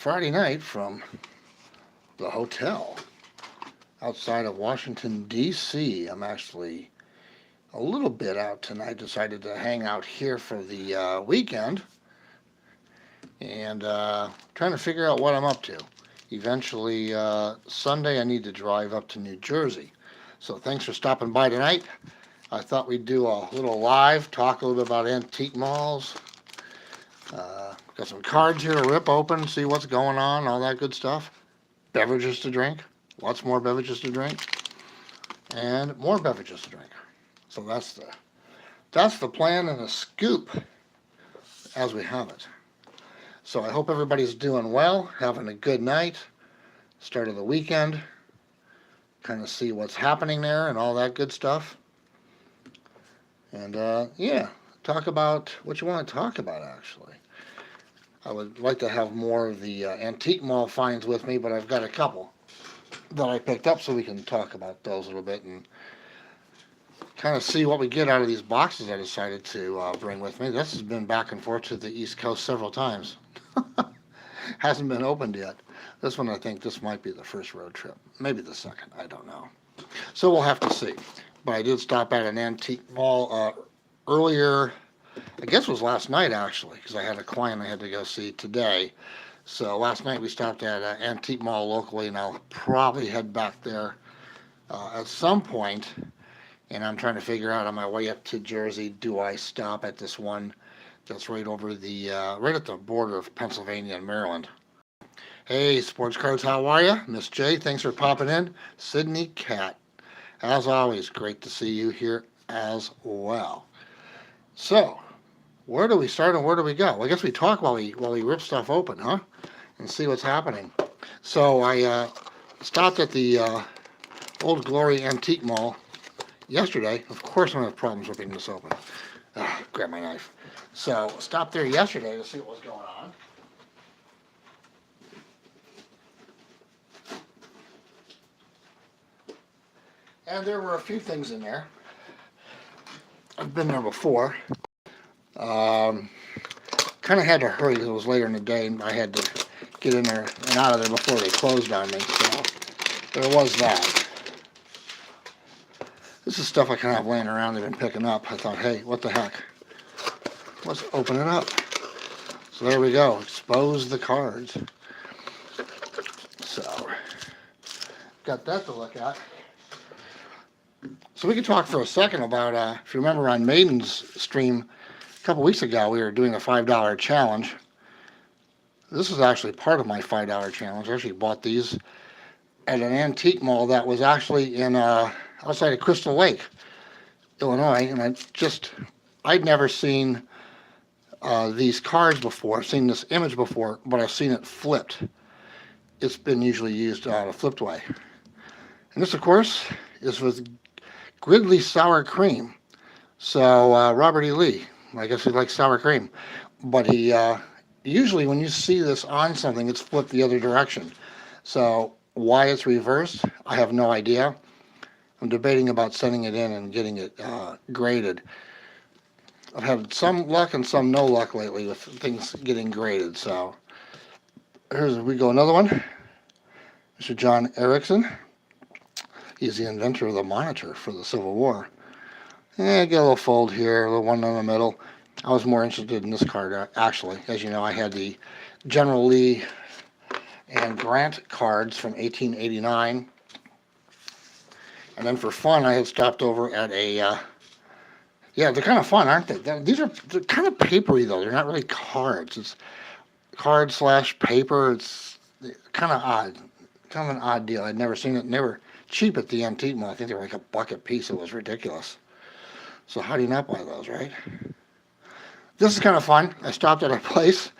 Friday night from the hotel outside of Washington, D.C. I'm actually a little bit out tonight. Decided to hang out here for the weekend and trying to figure out what I'm up to. Eventually, Sunday, I need to drive up to New Jersey. So thanks for stopping by tonight. I thought we'd do a little live, talk a little bit about antique malls. Got some cards here to rip open, see what's going on, all that good stuff. Beverages to drink, lots more beverages to drink, and more beverages to drink. So that's the plan and the scoop as we have it. So I hope everybody's doing well, having a good night, start of the weekend, kind of see what's happening there and all that good stuff. And yeah, talk about what you want to talk about, actually. I would like to have more of the antique mall finds with me, but I've got a couple that I picked up, so we can talk about those a little bit and kind of see what we get out of these boxes I decided to bring with me. This has been back and forth to the East Coast several times. Hasn't been opened yet. This one, I think this might be the first road trip. Maybe the second. I don't know. So we'll have to see. But I did stop at an antique mall earlier. I guess it was last night, actually, because I had a client I had to go see today. So last night we stopped at an antique mall locally, and I'll probably head back there at some point. And I'm trying to figure out on my way up to Jersey, do I stop at this one that's right over the right at the border of Pennsylvania and Maryland? Hey, Sports Cards, how are you? Miss J, thanks for popping in. Sydney Cat, as always, great to see you here as well. So, where do we start and where do we go? Well, I guess we talk while we rip stuff open, huh? And see what's happening. So I stopped at the Old Glory Antique Mall yesterday. Of course, I'm gonna have problems ripping this open. Grab my knife. So stopped there yesterday to see what was going on. And there were a few things in there. I've been there before. Kind of had to hurry because it was later in the day and I had to get in there and out of there before they closed on me. So there was that. This is stuff I kind of have laying around they've been picking up. I thought, hey, what the heck? Let's open it up. So there we go. Expose the cards. So, got that to look at. So we can talk for a second about, if you remember on Maiden's stream a couple weeks ago, we were doing a $5 challenge. This is actually part of my $5 challenge. I actually bought these at an antique mall that was actually in outside of Crystal Lake, Illinois, and I'd never seen these cards before. I've seen this image before, but I've seen it flipped. It's been usually used a flipped way. And this, of course, is with Gridley sour cream. So Robert E. Lee, I guess he likes sour cream, but he usually when you see this on something, it's flipped the other direction. So why it's reversed, I have no idea. I'm debating about sending it in and getting it graded. I've had some luck and some no luck lately with things getting graded. So we go another one. Mr. John Erickson. He's the inventor of the monitor for the Civil War. Get a little fold here, a little one in the middle. I was more interested in this card, actually. As you know, I had the General Lee and Grant cards from 1889. And then for fun, I had stopped over at a, yeah, they're kind of fun, aren't they? They're kind of papery, though. They're not really cards. It's card / paper. It's kind of odd. Kind of an odd deal. I'd never seen it. They were cheap at the antique mall. I think they were like $1 a piece. It was ridiculous. So how do you not buy those, right? This is kind of fun. I stopped at a place.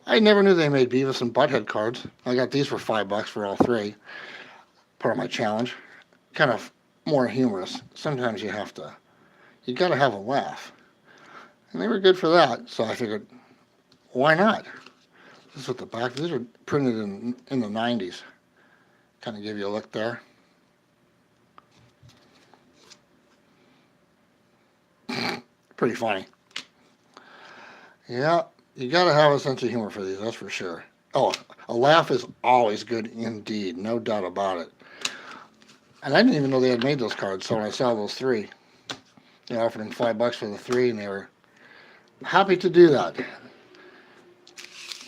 I never knew they made Beavis and Butthead cards. I got these for $5 for all three. Part of my challenge. Kind of more humorous. Sometimes you got to have a laugh. And they were good for that. So I figured, why not? This is what the back. These are printed in the 90s. Kind of give you a look there. Pretty funny. Yeah, you got to have a sense of humor for these, that's for sure. Oh, A laugh is always good indeed, no doubt about it. And I didn't even know they had made those cards, so when I saw those three, they offered them $5 for the three, and they were happy to do that.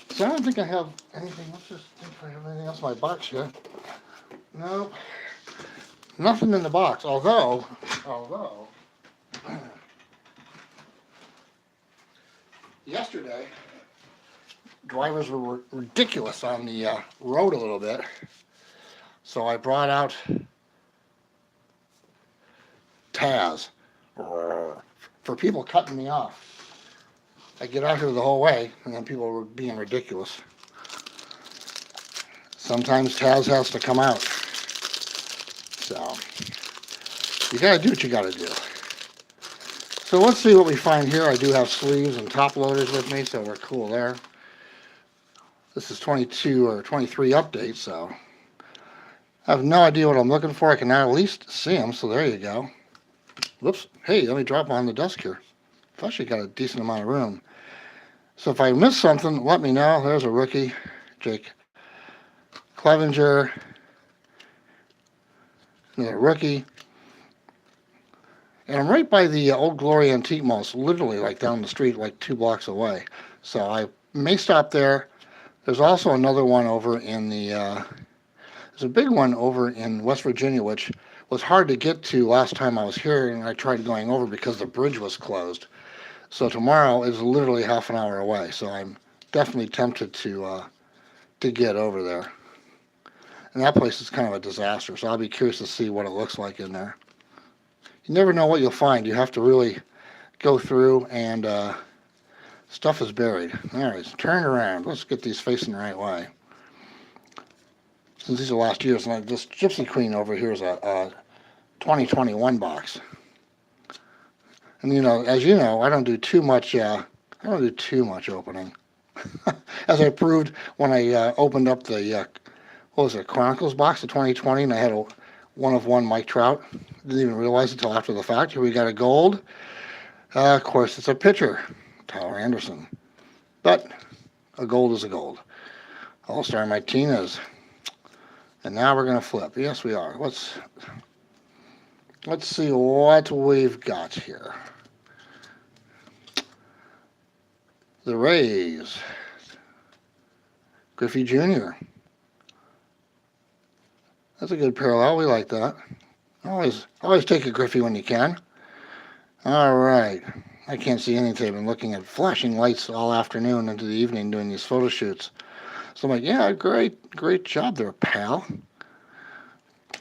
So I don't think I have anything. Let's just think if I have anything else in my box here. Nope. Nothing in the box. Although, yesterday, drivers were ridiculous on the road a little bit. So I brought out Taz for people cutting me off. I get out here the whole way, and then people were being ridiculous. Sometimes Taz has to come out. So, you gotta do what you gotta do. So let's see what we find here. I do have sleeves and top loaders with me, so we're cool there. This is 22 or 23 updates, so I have no idea what I'm looking for. I can now at least see them, so there you go. Whoops. Hey, let me drop on the desk here. I've actually got a decent amount of room. So if I miss something, let me know. There's a rookie, Jake Clevenger. Another rookie. And I'm right by the Old Glory Antique Mall. It's literally like down the street, like 2 blocks away. So I may stop there. There's also another one over in the, there's a big one over in West Virginia, which was hard to get to last time I was here, and I tried going over because the bridge was closed. So tomorrow is literally half an hour away, so I'm definitely tempted to get over there. And that place is kind of a disaster, so I'll be curious to see what it looks like in there. You never know what you'll find. You have to really go through, and stuff is buried. All right, so turn around. Let's get these facing the right way. Since these are last year's, and this Gypsy Queen over here is a 2021 box. And as you know, I don't do too much opening. As I proved when I opened up the Chronicles box of 2020, and I had a 1-of-1 Mike Trout. Didn't even realize it until after the fact. Here we got a gold. Of course, it's a pitcher, Tyler Anderson. But a gold is a gold. All-Star Martinez. And now we're going to flip. Yes, we are. Let's see what we've got here. The Rays. Griffey Jr. That's a good parallel. We like that. Always take a Griffey when you can. All right. I can't see anything. I've been looking at flashing lights all afternoon into the evening doing these photo shoots. So I'm like, yeah, great job there, pal.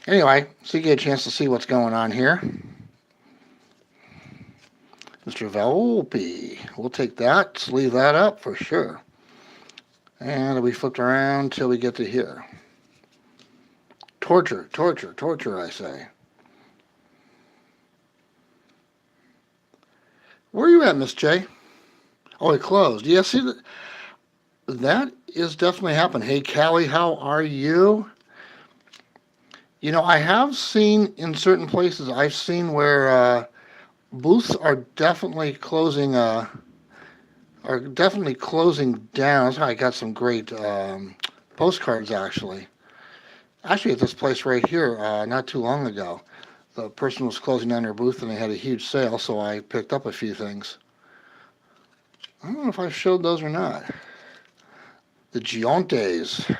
Anyway, so you get a chance to see what's going on here. Mr. Volpe. We'll take that, sleeve that up for sure. And we flipped around till we get to here. Torture, I say. Where are you at, Miss J? Oh, it closed. Yeah, see, that is definitely happened. Hey, Callie, how are you? I have seen in certain places, I've seen where booths are definitely closing down. That's how I got some great postcards, actually. Actually, at this place right here, not too long ago, the person was closing down their booth and they had a huge sale, so I picked up a few things. I don't know if I showed those or not. The Giantes.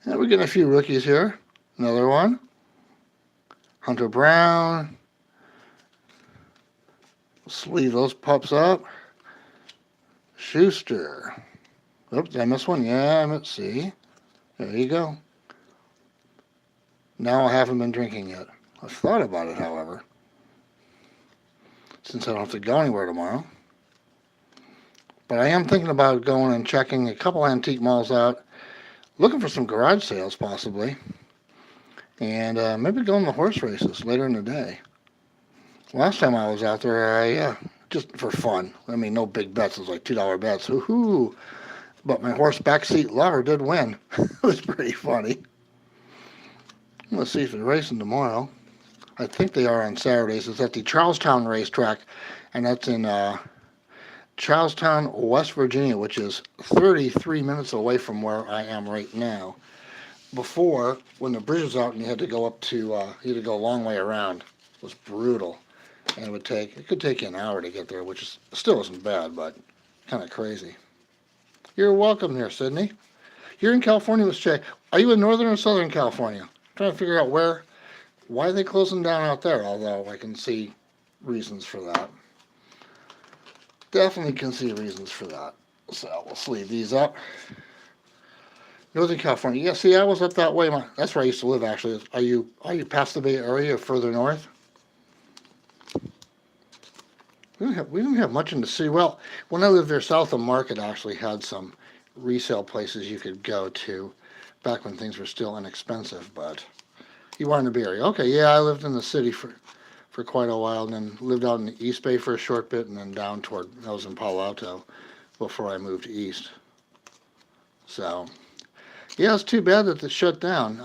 And we're getting a few rookies here. Another one. Hunter Brown. Sleeve those pups up. Schuster. Oops, did I miss one? Yeah, let's see. There you go. Now I haven't been drinking yet. I've thought about it, however. Since I don't have to go anywhere tomorrow. But I am thinking about going and checking a couple antique malls out. Looking for some garage sales, possibly. And maybe going to horse races later in the day. Last time I was out there, just for fun. I mean, no big bets. It was like $2 bets. Woohoo! But my horse backseat lover did win. It was pretty funny. Let's see if they're racing tomorrow. I think they are on Saturdays. It's at the Charlestown racetrack, and that's in Charlestown, West Virginia, which is 33 minutes away from where I am right now. Before, when the bridge was out and you had to go up to, you had to go a long way around, it was brutal. And it could take you an hour to get there, which still isn't bad, but kind of crazy. You're welcome here, Sydney. You're in California with Shay. Are you in Northern or Southern California? I'm trying to figure out why are they closing down out there, although I can see reasons for that. Definitely can see reasons for that. So we'll sleeve these up. Northern California. Yeah, see, I was up that way. That's where I used to live, actually. Are you past the Bay Area or further north? We didn't have much in the city. Well, when I lived there, South of Market actually had some resale places you could go to back when things were still inexpensive, but you are in the Bay Area. Okay, yeah, I lived in the city for quite a while, and then lived out in the East Bay for a short bit, and then down toward, I was in Palo Alto before I moved east. So, yeah, it's too bad that they shut down.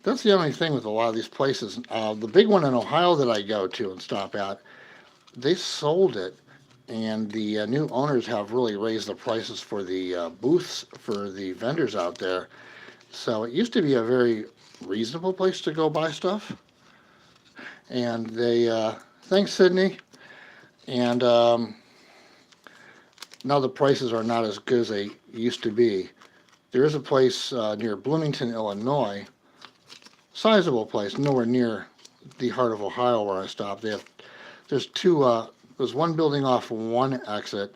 That's the only thing with a lot of these places. The big one in Ohio that I go to and stop at, they sold it, and the new owners have really raised the prices for the booths for the vendors out there. So it used to be a very reasonable place to go buy stuff. And thanks, Sydney. And now the prices are not as good as they used to be. There is a place near Bloomington, Illinois, sizable place, nowhere near the heart of Ohio where I stopped. There's one building off one exit,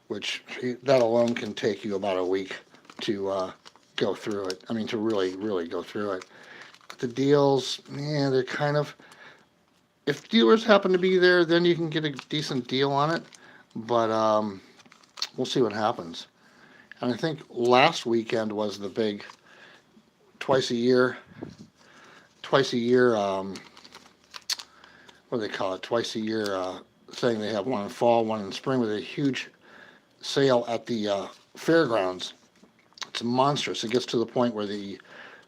which that alone can take you about a week to go through it. I mean, to really, really go through it. The deals, yeah, they're kind of, if dealers happen to be there, then you can get a decent deal on it, but we'll see what happens. And I think last weekend was the big twice a year, what do they call it, twice a year thing. They have one in fall, one in spring, with a huge sale at the fairgrounds. It's monstrous. It gets to the point where the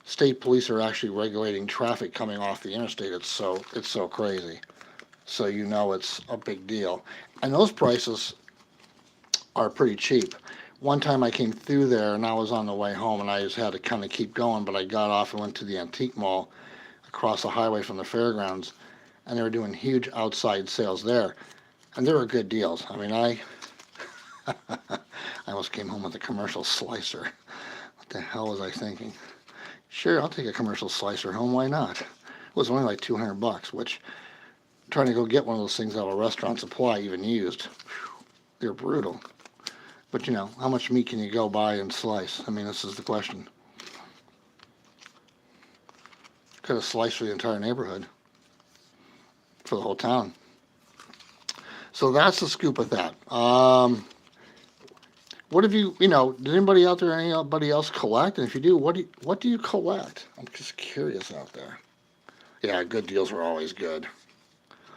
state police are actually regulating traffic coming off the interstate. It's so crazy. So you know it's a big deal. And those prices are pretty cheap. One time I came through there and I was on the way home and I just had to kind of keep going, but I got off and went to the antique mall across the highway from the fairgrounds, and they were doing huge outside sales there. And they were good deals. I mean, I almost came home with a commercial slicer. What the hell was I thinking? Sure, I'll take a commercial slicer home. Why not? It was only like $200, which trying to go get one of those things out of a restaurant supply, even used, they're brutal. But you know, how much meat can you go buy and slice? I mean, this is the question. Could have sliced for the entire neighborhood, for the whole town. So that's the scoop with that. What have you know, did anybody out there, anybody else collect? And if you do, what do you collect? I'm just curious out there. Yeah, good deals are always good.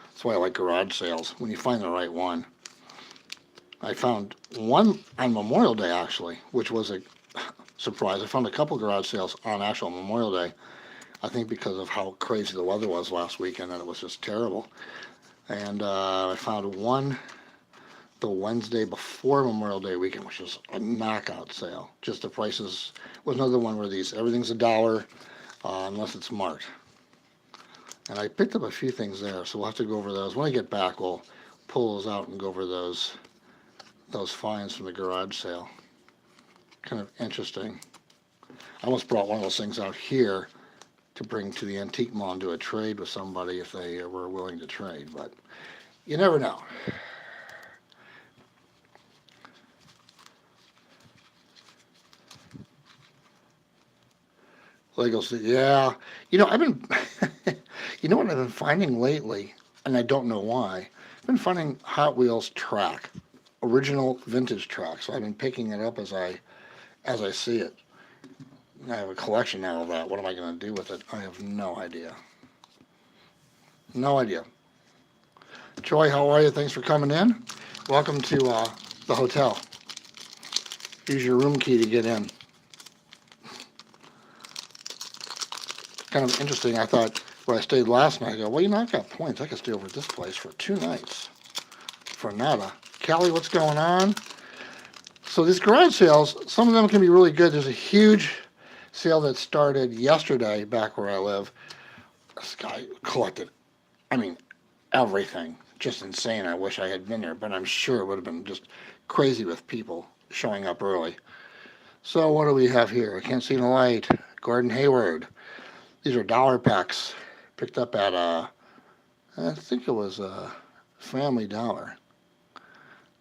That's why I like garage sales, when you find the right one. I found one on Memorial Day, actually, which was a surprise. I found a couple garage sales on actual Memorial Day, I think because of how crazy the weather was last weekend, and it was just terrible. And I found one the Wednesday before Memorial Day weekend, which was a knockout sale. Just the prices was another one where everything's $1 unless it's marked. And I picked up a few things there, so we'll have to go over those. When I get back, we'll pull those out and go over those finds from the garage sale. Kind of interesting. I almost brought one of those things out here to bring to the antique mall and do a trade with somebody if they were willing to trade, but you never know. Legos, yeah. You know, you know what I've been finding lately, and I don't know why. I've been finding Hot Wheels track, original vintage track. So I've been picking it up as I see it. I have a collection now of that. What am I going to do with it? I have no idea. No idea. Troy, how are you? Thanks for coming in. Welcome to the hotel. Here's your room key to get in. Kind of interesting. I thought where I stayed last night, I go, well, you know, I've got points. I could stay over at this place for 2 nights for nada. Callie, what's going on? So these garage sales, some of them can be really good. There's a huge sale that started yesterday back where I live. This guy collected, I mean, everything. Just insane. I wish I had been there, but I'm sure it would have been just crazy with people showing up early. So what do we have here? I can't see the light. Gordon Hayward. These are dollar packs. Picked up at, I think it was Family Dollar,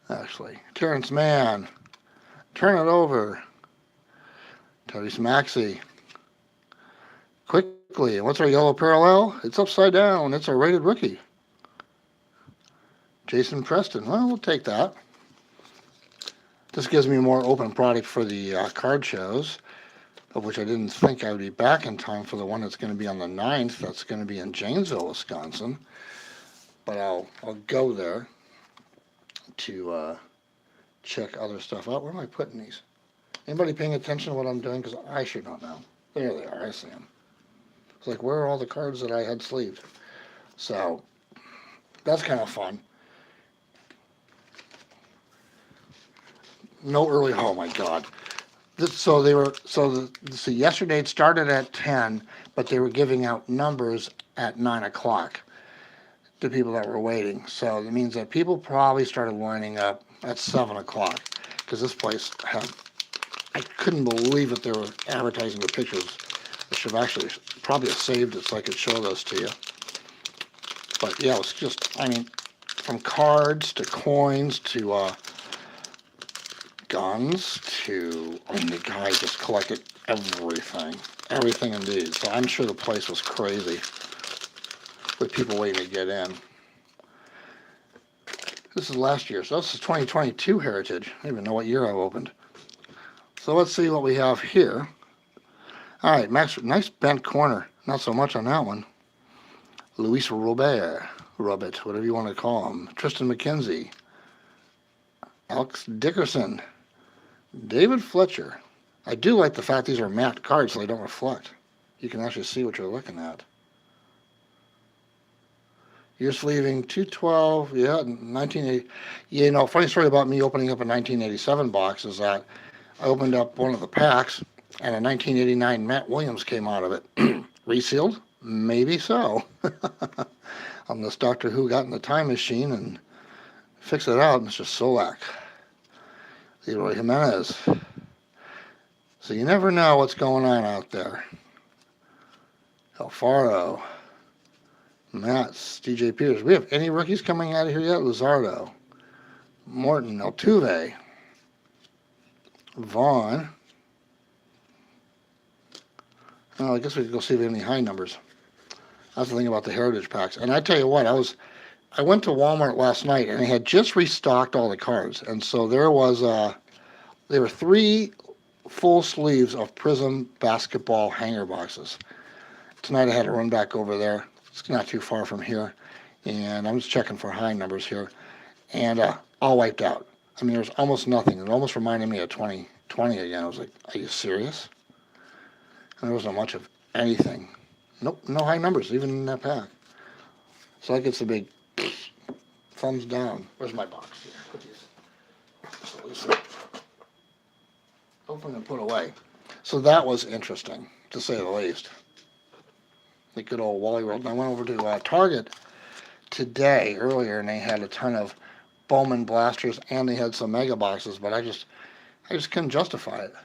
actually. Terrence Mann. Turn it over. Tyrese Maxey. Quickly. What's our yellow parallel? It's upside down. It's our rated rookie. Jason Preston. Well, we'll take that. This gives me more open product for the card shows, of which I didn't think I would be back in time for the one that's going to be on the 9th. That's going to be in Janesville, Wisconsin. But I'll go there to check other stuff out. Where am I putting these? Anybody paying attention to what I'm doing? Because I sure don't know. There they are. I see them. It's like, where are all the cards that I had sleeved? So that's kind of fun. No early. Oh my God. So yesterday it started at 10, but they were giving out numbers at 9 o'clock to people that were waiting. So it means that people probably started lining up at 7 o'clock because this place had, I couldn't believe that they were advertising the pictures. I should have actually probably have saved it so I could show those to you. But yeah, it was just, I mean, from cards to coins to guns to, I mean, the guy just collected everything indeed. So I'm sure the place was crazy with people waiting to get in. This is last year, so this is 2022 Heritage. I don't even know what year I opened. So let's see what we have here. All right, Max, nice bent corner. Not so much on that one. Luis Robert, whatever you want to call him. Tristan McKenzie. Alex Dickerson. David Fletcher. I do like the fact these are matte cards so they don't reflect. You can actually see what you're looking at. You're sleeving 212, yeah, 1980. You know, funny story about me opening up a 1987 box is that I opened up one of the packs and a 1989 Matt Williams came out of it. Resealed? Maybe so. Unless Doctor Who got in the time machine and fixed it out, Mr. Solak. Leroy Jimenez. So you never know what's going on out there. Alfaro. Matz. DJ Peters. We have any rookies coming out of here yet? Luzardo. Morton. Altuve. Vaughn. Well, I guess we could go see if we have any high numbers. That's the thing about the Heritage packs. And I tell you what, I went to Walmart last night and they had just restocked all the cards. And so there were 3 full sleeves of Prism basketball hanger boxes. Tonight I had to run back over there. It's not too far from here. And I'm just checking for high numbers here. And all wiped out. I mean, there's almost nothing. It almost reminded me of 2020 again. I was like, are you serious? And there wasn't much of anything. Nope, no high numbers, even in that pack. So that gets a big thumbs down. Where's my box here? Put these. Open and put away. So that was interesting, to say the least. The good old Wally World. And I went over to Target today, earlier, and they had a ton of Bowman blasters, and they had some mega boxes, but I just couldn't justify it.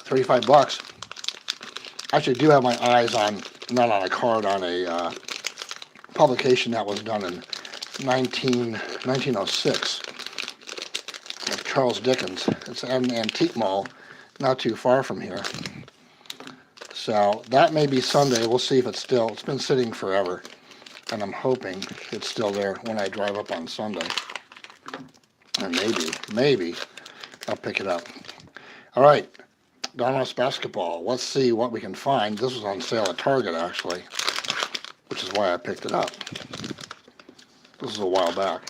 $35. I actually do have my eyes on, not on a card, on a publication that was done in 1906 of Charles Dickens. It's at an antique mall not too far from here. So that may be Sunday. We'll see if it's been sitting forever. And I'm hoping it's still there when I drive up on Sunday. And maybe I'll pick it up. All right. Donos basketball. Let's see what we can find. This was on sale at Target, actually, which is why I picked it up. This is a while back.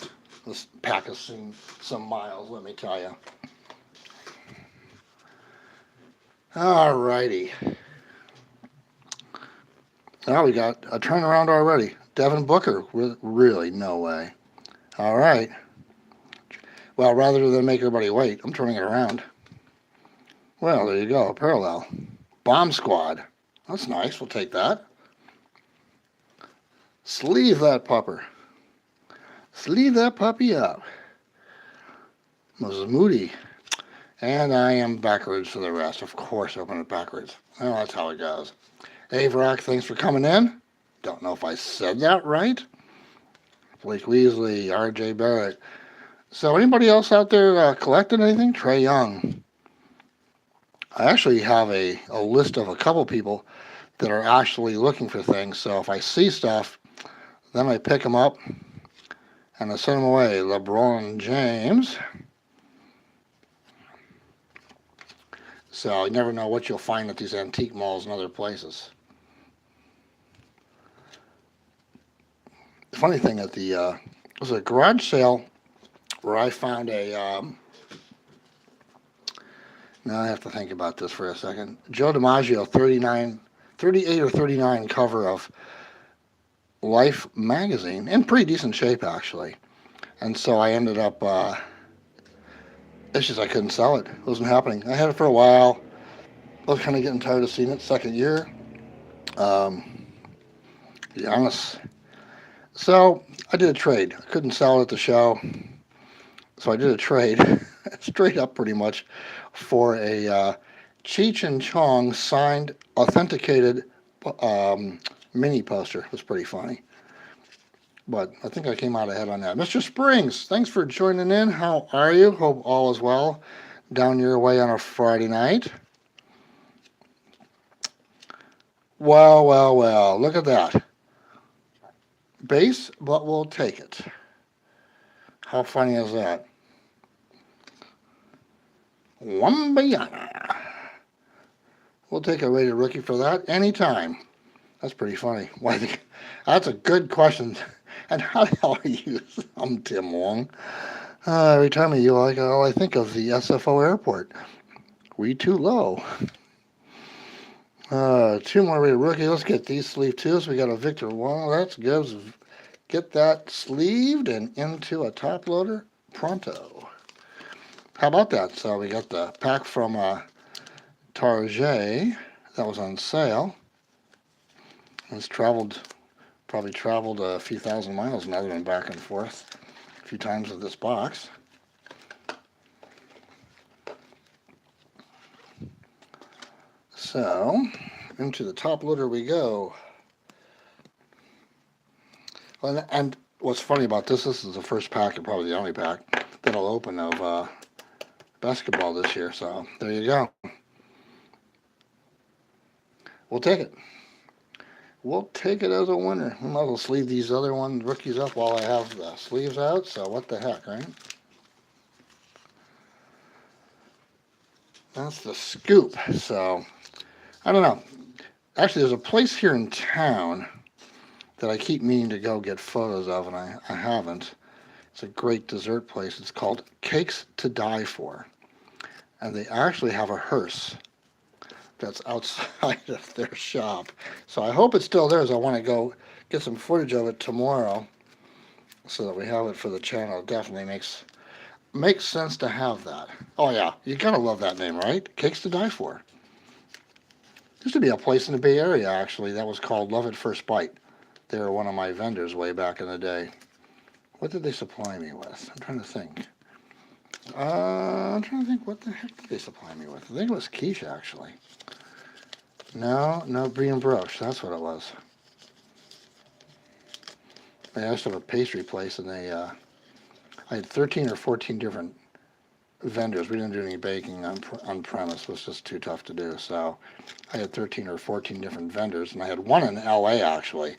This pack has seen some miles, let me tell you. All righty. Now we got a turnaround already. Devin Booker. Really? No way. All right. Well, rather than make everybody wait, I'm turning it around. Well, there you go. Parallel. Bomb Squad. That's nice. We'll take that. Sleeve that pupper. Sleeve that puppy up. Moses Moody. And I am backwards for the rest. Of course, open it backwards. Well, that's how it goes. Hey, Brock, thanks for coming in. Don't know if I said that right. Blake Weasley, R.J. Barrett. So anybody else out there collecting anything? Trey Young. I actually have a list of a couple people that are actually looking for things. So if I see stuff, then I pick them up and I send them away. LeBron James. So you never know what you'll find at these antique malls and other places. The funny thing at the was a garage sale where I found a. Now I have to think about this for a second. Joe DiMaggio, 38 or 39 cover of Life magazine, in pretty decent shape actually. And so I ended up. It's just I couldn't sell it. It wasn't happening. I had it for a while. I was kind of getting tired of seeing it. Second year. To be honest. So I did a trade. I couldn't sell it at the show. So I did a trade, straight up pretty much, for a Cheech and Chong signed, authenticated mini poster. It was pretty funny. But I think I came out ahead on that. Mr. Springs, thanks for joining in. How are you? Hope all is well down your way on a Friday night. Well, well, well. Look at that. Base, but we'll take it. How funny is that? Wambayana. We'll take a rated rookie for that anytime. That's pretty funny. Why? That's a good question. And how the hell are you? I'm Tim Wong. Every time you like, all I think of the SFO airport. We too low. Two more rated rookies. Let's get these sleeved too. So we got a Victor Wong. That's good. Get that sleeved and into a top loader pronto. How about that? So we got the pack from Target that was on sale. It's probably traveled a few thousand miles now. Than back and forth a few times with this box. So into the top loader we go. And what's funny about this is the first pack, and probably the only pack that I'll open of basketball this year. So there you go. We'll take it. We'll take it as a winner. I might as well sleeve these other rookies up while I have the sleeves out. So what the heck, right? That's the scoop. So I don't know. Actually, there's a place here in town that I keep meaning to go get photos of, and I haven't. It's a great dessert place. It's called Cakes to Die For. And they actually have a hearse that's outside of their shop. So I hope it's still there, as I want to go get some footage of it tomorrow so that we have it for the channel. It definitely makes sense to have that. Oh yeah, you gotta love that name, right? Cakes to Die For. Used to be a place in the Bay Area, actually, that was called Love at First Bite. They were one of my vendors way back in the day. What did they supply me with? I'm trying to think. What the heck did they supply me with? I think it was quiche, actually. No, brie and broche. That's what it was. I used to have a pastry place, and I had 13 or 14 different vendors. We didn't do any baking on premise. It was just too tough to do. So I had 13 or 14 different vendors, and I had one in LA, actually,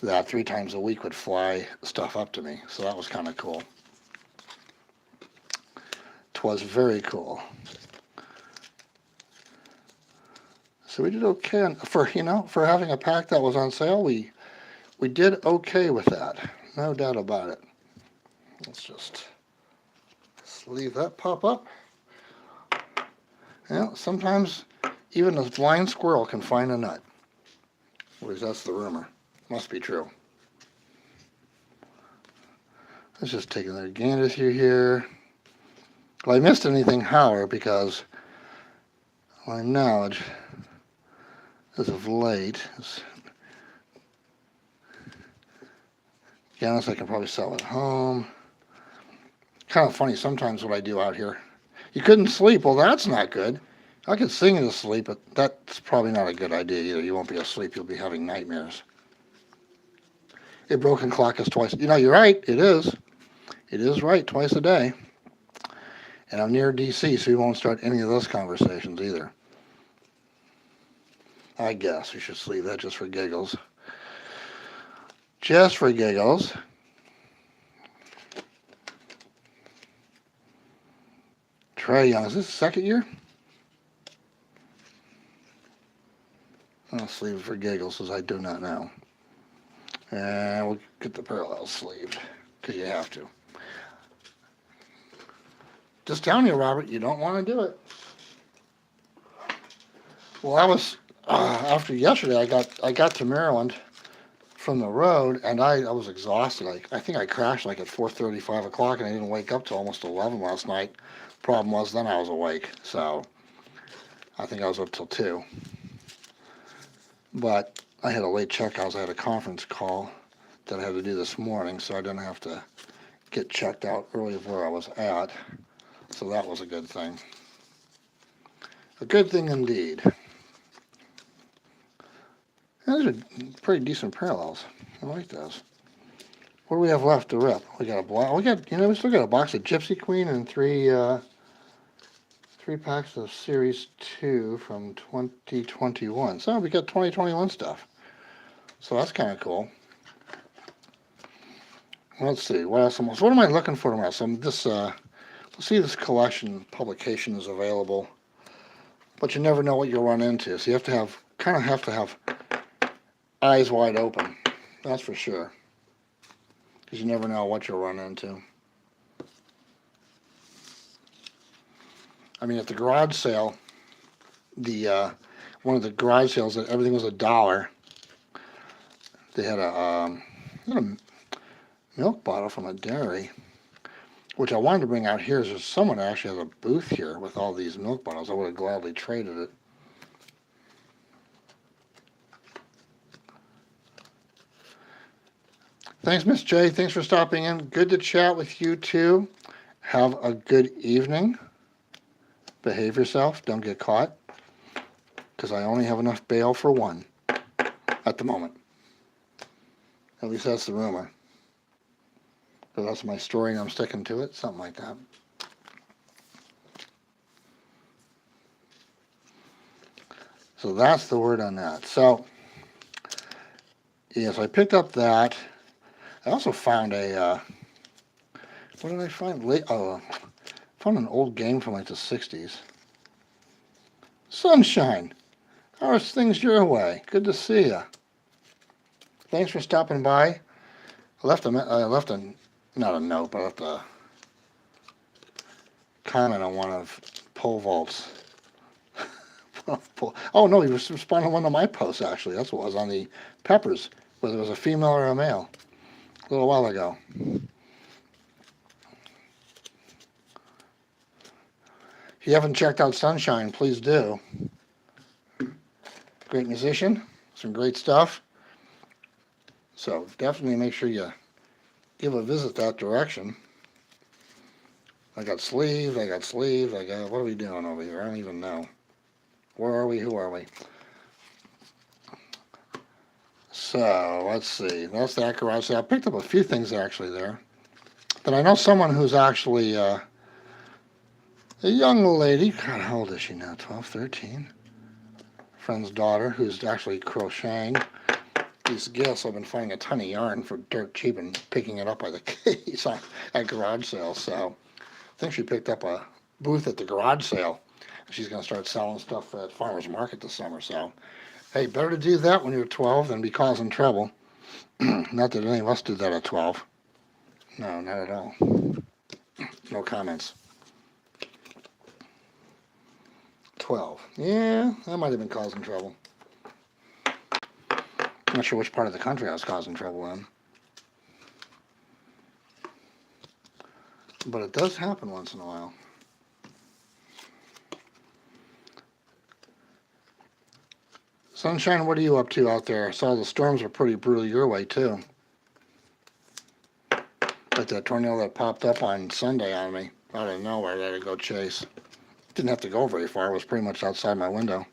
that 3 times a week would fly stuff up to me. So that was kind of cool. 'Twas very cool. So we did okay for having a pack that was on sale. We did okay with that, no doubt about it. Let's just sleeve that pop up. Yeah, sometimes even a blind squirrel can find a nut. At least that's the rumor. Must be true. Let's just take another gander through here. Well, I missed anything Howard because my knowledge as of late is, to be honest, I can probably sell at home. Kind of funny sometimes what I do out here. You couldn't sleep. Well, that's not good. I could sing you to sleep, but that's probably not a good idea either. You won't be asleep. You'll be having nightmares. A broken clock is twice. You know, you're right. It is. It is right. Twice a day. And I'm near DC, so you won't start any of those conversations either. I guess we should leave that just for giggles. Just for giggles. Trey Young, is this second year? I'll sleeve it for giggles, as I do not know. And we'll get the parallels sleeved, because you have to. Just telling you, Robert, you don't want to do it. Well, I was after yesterday. I got to Maryland from the road, and I was exhausted. I think I crashed like at 4:30, 5 o'clock, and I didn't wake up till almost 11 last night. Problem was, then I was awake, so I think I was up till 2. But I had a late checkout. I had a conference call that I had to do this morning, so I didn't have to get checked out early of where I was at. So that was a good thing. A good thing indeed. Those are pretty decent parallels. I like those. What do we have left to rip? We got a block. We still got a box of Gypsy Queen and three packs of Series 2 from 2021. So we got 2021 stuff. So that's kind of cool. Let's see. What else? What am I looking for tomorrow? So let's see, this collection publication is available, but you never know what you'll run into. So you have to have eyes wide open. That's for sure. Because you never know what you'll run into. I mean, at the garage sale, one of the garage sales that everything was $1. They had a milk bottle from a dairy, which I wanted to bring out here. Is someone actually has a booth here with all these milk bottles. I would have gladly traded it. Thanks, Miss J. Thanks for stopping in. Good to chat with you too. Have a good evening. Behave yourself. Don't get caught. Because I only have enough bail for one at the moment. At least that's the rumor. But that's my story and I'm sticking to it. Something like that. So that's the word on that. So, yes, I picked up that. I also found what did I find? Found an old game from like the 60s. Sunshine. How are things your way? Good to see you. Thanks for stopping by. I left not a note, but I left a comment on one of Pole Vault's. Oh no, he was responding to one of my posts actually. That's what was on the peppers, whether it was a female or a male, a little while ago. If you haven't checked out Sunshine, please do. Great musician, some great stuff. So definitely make sure you give a visit that direction. I got sleeves, what are we doing over here? I don't even know. Where are we? Who are we? So, let's see. That's that garage sale. I picked up a few things actually there. But I know someone who's actually a young lady. God, how old is she now? 12, 13? Friend's daughter who's actually crocheting these gifts. I've been finding a ton of yarn for dirt cheap and picking it up by the case at garage sales. So, I think she picked up a booth at the garage sale. She's going to start selling stuff at farmer's market this summer. So, hey, better to do that when you're 12 than be causing trouble. Not that any of us do that at 12. No, not at all. No comments. 12. Yeah, that might have been causing trouble. Not sure which part of the country I was causing trouble in. but it does happen once in a while. Sunshine, what are you up to out there? I saw the storms were pretty brutal your way, too. Like that tornado that popped up on Sunday on me out of nowhere that I had to go chase. Didn't have to go very far. It was pretty much outside my window.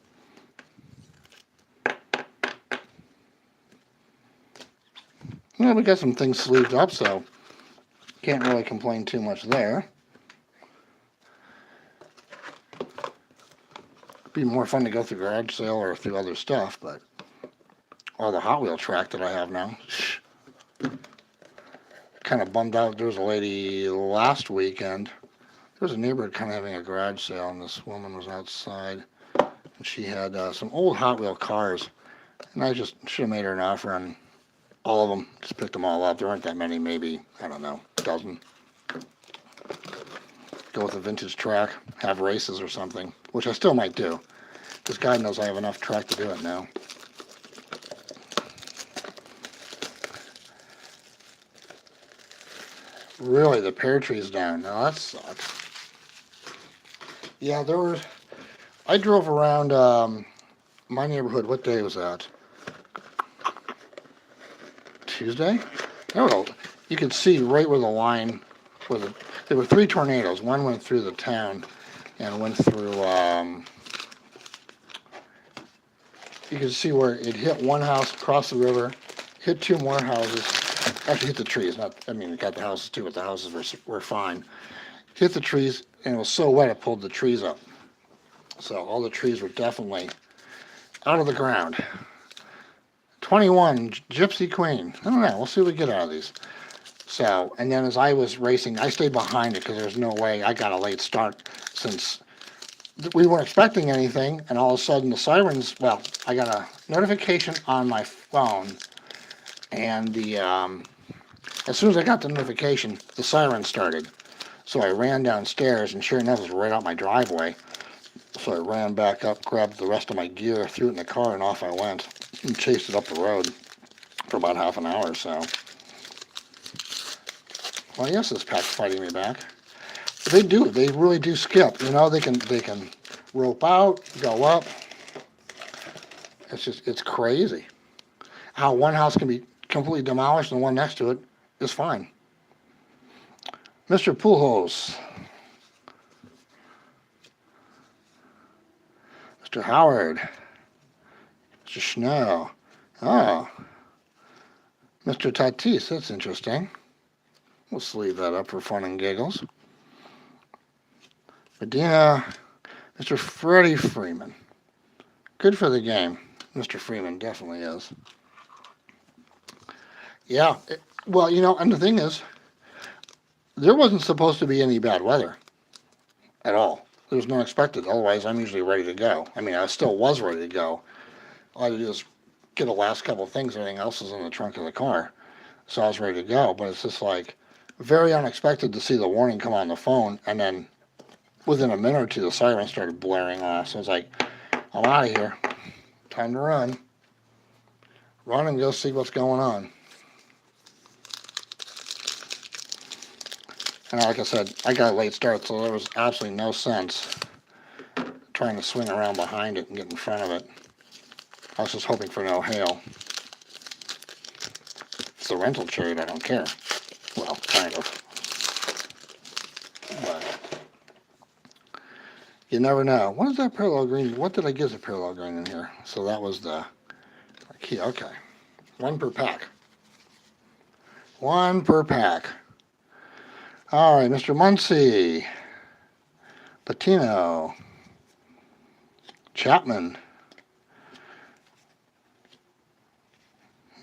Well, we got some things sleeved up, so can't really complain too much there. Be more fun to go through garage sale or through other stuff, but all the Hot Wheel track that I have now. Kind of bummed out. There was a lady last weekend. There was a neighborhood kind of having a garage sale, and this woman was outside, and she had some old Hot Wheel cars, and I just should have made her an offer on all of them. Just picked them all up. There aren't that many, maybe, I don't know, a dozen. Go with a vintage track, have races or something, which I still might do, because God knows I have enough track to do it now. Really, the pear tree's down. Now that sucks. Yeah, there were. I drove around my neighborhood. What day was that? Tuesday? Oh, you could see right where the line was. There were 3 tornadoes. One went through the town and went through. You could see where it hit one house across the river, hit 2 more houses. Actually, hit the trees. It got the houses too, but the houses were fine. Hit the trees, and it was so wet it pulled the trees up. So all the trees were definitely out of the ground. 21, Gypsy Queen. I don't know. We'll see what we get out of these. So, and then as I was racing, I stayed behind it because there's no way. I got a late start since we weren't expecting anything, and all of a sudden the sirens, well, I got a notification on my phone, and as soon as I got the notification, the siren started. So I ran downstairs, and sure enough, it was right out my driveway. So I ran back up, grabbed the rest of my gear, threw it in the car, and off I went, and chased it up the road for about half an hour or so. Well, yes, this pack's fighting me back. They do. They really do skip. You know, they can rope out, go up. It's crazy how one house can be completely demolished and the one next to it is fine. Mr. Pujols. Mr. Howard. Mr. Snow. Oh. Mr. Tatis, that's interesting. We'll sleeve that up for fun and giggles. Medina, Mr. Freddie Freeman. Good for the game. Mr. Freeman definitely is. Yeah, well, you know, and the thing is, there wasn't supposed to be any bad weather at all. There was none expected. Otherwise, I'm usually ready to go. I mean, I still was ready to go. All I had to do is get the last couple of things. Everything else is in the trunk of the car. So I was ready to go. But it's just like very unexpected to see the warning come on the phone. And then within a minute or two, the siren started blaring off. So it's like, I'm out of here. Time to run. Run and go see what's going on. And like I said, I got a late start, so there was absolutely no sense trying to swing around behind it and get in front of it. I was just hoping for no hail. It's a rental chariot, I don't care. Well, kind of. But you never know. What is that parallel green? What did I give the parallel green in here? So that was the key. Okay. 1 per pack. 1 per pack. All right, Mr. Muncie, Patino, Chapman.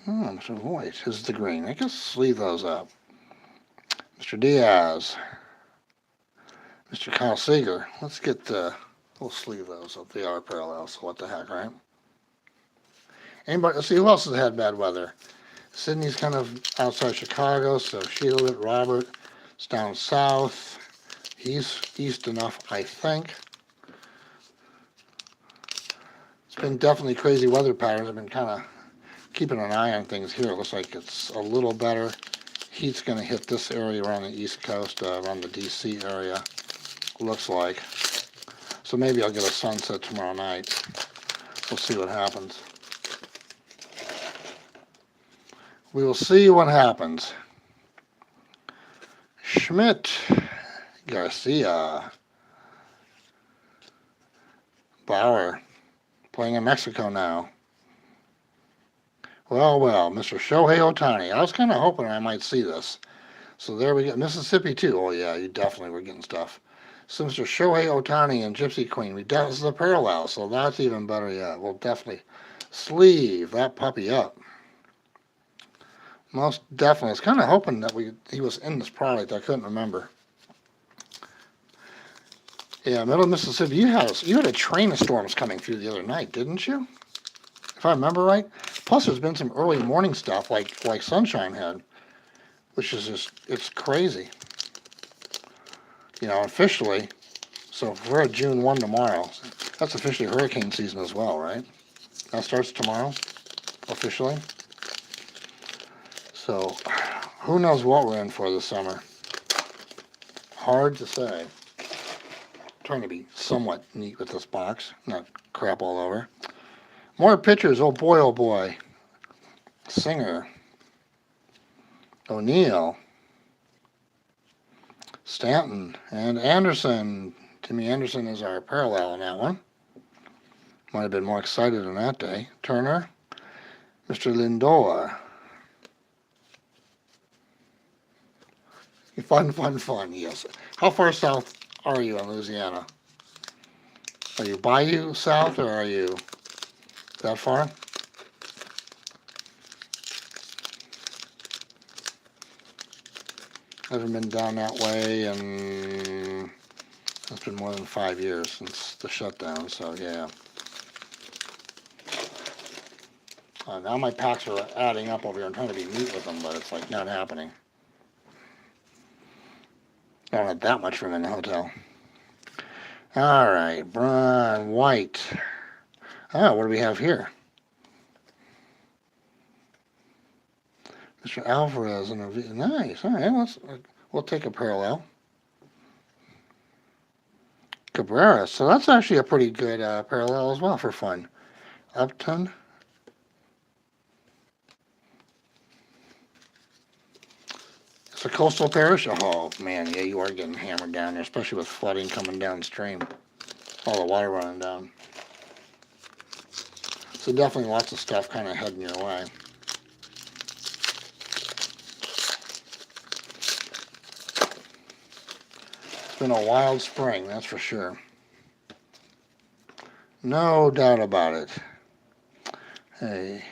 Oh, Mr. Voigt is the green. I guess sleeve those up. Mr. Diaz, Mr. Kyle Seager. Let's get we'll sleeve those up. They are parallel, so what the heck, right? Anybody? Let's see who else has had bad weather. Sydney's kind of outside Chicago, so Sheila, Robert. It's down south. He's east enough, I think. It's been definitely crazy weather patterns. I've been kind of keeping an eye on things here. It looks like it's a little better heat's going to hit this area around the East Coast, around the DC area, looks like. So maybe I'll get a sunset tomorrow night. We'll see what happens. We will see what happens. Schmidt, Garcia, Bauer, playing in Mexico now. Well, Mr. Shohei Ohtani. I was kind of hoping I might see this. So there we go. Mississippi, too. Oh, yeah, you definitely were getting stuff. So Mr. Shohei Ohtani and Gypsy Queen. This is a parallel, so that's even better yet. We'll definitely sleeve that puppy up. Most definitely. I was kind of hoping that he was in this product. I couldn't remember. Yeah, Middle Mississippi. You had a train of storms coming through the other night, didn't you? If I remember right. Plus, there's been some early morning stuff like Sunshine had, which is just, it's crazy. You know, officially. So if we're at June 1 tomorrow, that's officially hurricane season as well, right? That starts tomorrow, officially. So, who knows what we're in for this summer? Hard to say. Trying to be somewhat neat with this box, not crap all over. More pitchers, oh boy. Singer, O'Neill, Stanton, and Anderson. Timmy Anderson is our parallel in that one. Might have been more excited on that day. Turner, Mr. Lindor. Fun, yes. How far south are you in Louisiana? Are you Bayou South, or are you that far? I haven't been down that way, and it's been more than 5 years since the shutdown, so yeah. Now my packs are adding up over here. I'm trying to be neat with them, but it's like not happening. I don't have that much room in the hotel. All right, Braun, White. Oh, what do we have here? Mr. Alvarez and a nice. All right, we'll take a parallel. Cabrera. So that's actually a pretty good parallel as well for fun. Upton. It's a coastal parish. Oh man, yeah, you are getting hammered down there, especially with flooding coming downstream. All the water running down. So definitely lots of stuff kind of heading your way. It's been a wild spring, that's for sure. No doubt about it. Hey,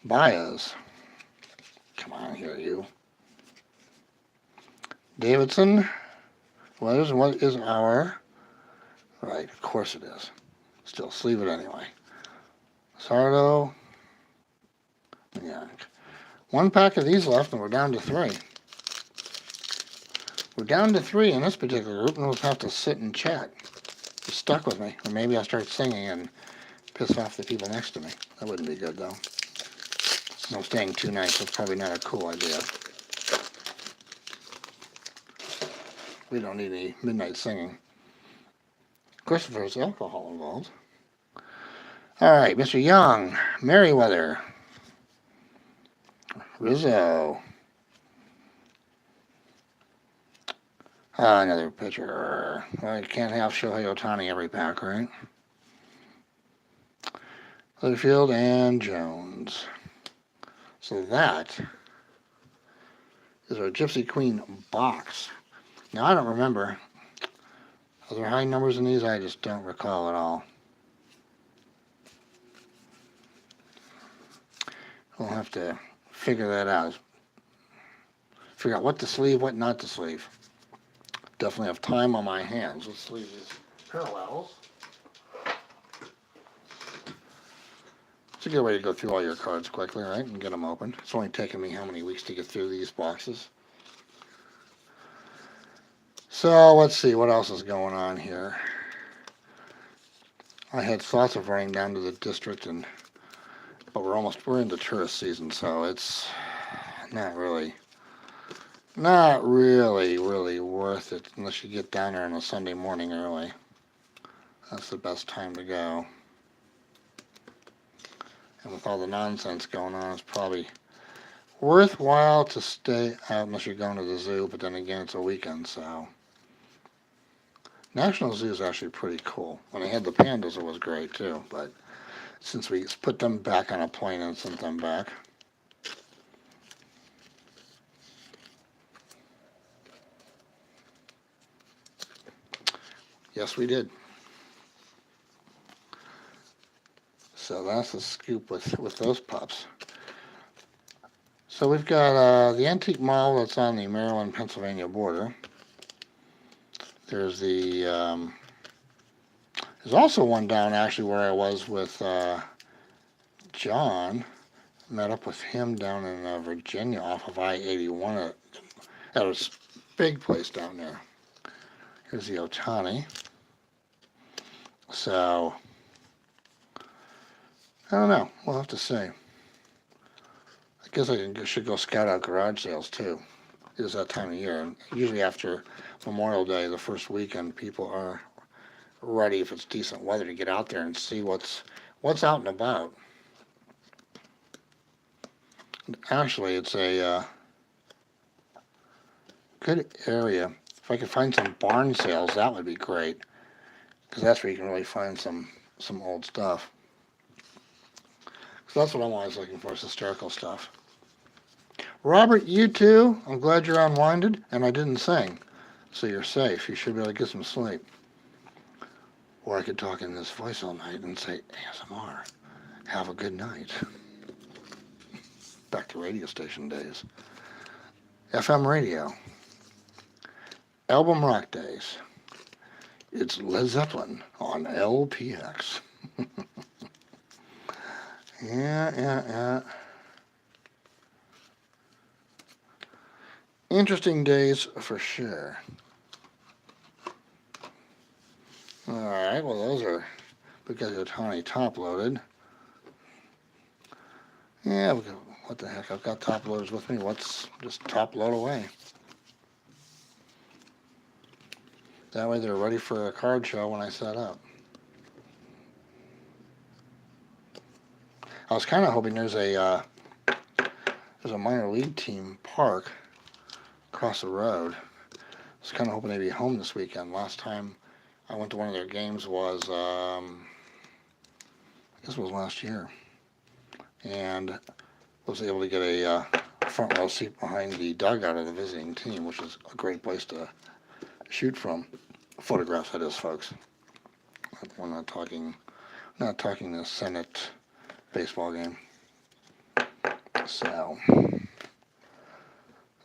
Baez. Come on here, you. Davidson. What is our? Right, of course it is. Still, sleeve it anyway. Sardo. Yeah. One pack of these left, and we're down to 3. We're down to 3 in this particular group, and we'll have to sit and chat. You're stuck with me. Or maybe I'll start singing and piss off the people next to me. That wouldn't be good, though. No staying 2 nights. That's probably not a cool idea. We don't need any midnight singing. Christopher's alcohol involved. All right, Mr. Young, Merriweather, Rizzo. Another pitcher. Well, you can't have Shohei Ohtani every pack, right? Littlefield and Jones. So that is our Gypsy Queen box. Now, I don't remember. Are there high numbers in these? I just don't recall at all. We'll have to figure that out. Figure out what to sleeve, what not to sleeve. Definitely have time on my hands. Let's sleeve these parallels. It's a good way to go through all your cards quickly, right? And get them open. It's only taken me how many weeks to get through these boxes. So let's see what else is going on here. I had thoughts of running down to the district, but we're into tourist season, so it's not really worth it unless you get down there on a Sunday morning early. That's the best time to go. And with all the nonsense going on, it's probably worthwhile to stay out unless you're going to the zoo, but then again, it's a weekend, so. National Zoo is actually pretty cool. When they had the pandas, it was great too, but since we put them back on a plane and sent them back. Yes, we did. So that's the scoop with those pups. So we've got the antique mall that's on the Maryland-Pennsylvania border. There's there's also one down actually where I was with John. Met up with him down in Virginia off of I-81 at a big place down there. Here's the Otani. So, I don't know. We'll have to see. I guess should go scout out garage sales too. It is that time of year. And usually after Memorial Day, the first weekend, people are ready, if it's decent weather, to get out there and see what's out and about. Actually, it's a good area. If I could find some barn sales, that would be great, because that's where you can really find some old stuff. So that's what I'm always looking for, is historical stuff. Robert, you too. I'm glad you're unwinded, and I didn't sing, so you're safe. You should be able to get some sleep. Or I could talk in this voice all night and say, ASMR, have a good night. Back to radio station days. FM radio. Album rock days. It's Led Zeppelin on LPX. Yeah. Interesting days for sure. Alright, well we've got the Otani top loaded. Yeah, what the heck, I've got top loaders with me. Let's just top load away. That way they're ready for a card show when I set up. I was kind of hoping there's a minor league team park across the road. I was kind of hoping they'd be home this weekend. Last time I went to one of their games was, I guess it was last year. And was able to get a front row seat behind the dugout of the visiting team, which is a great place to shoot from. Photographs, that is, folks. We're not talking the Senate baseball game. So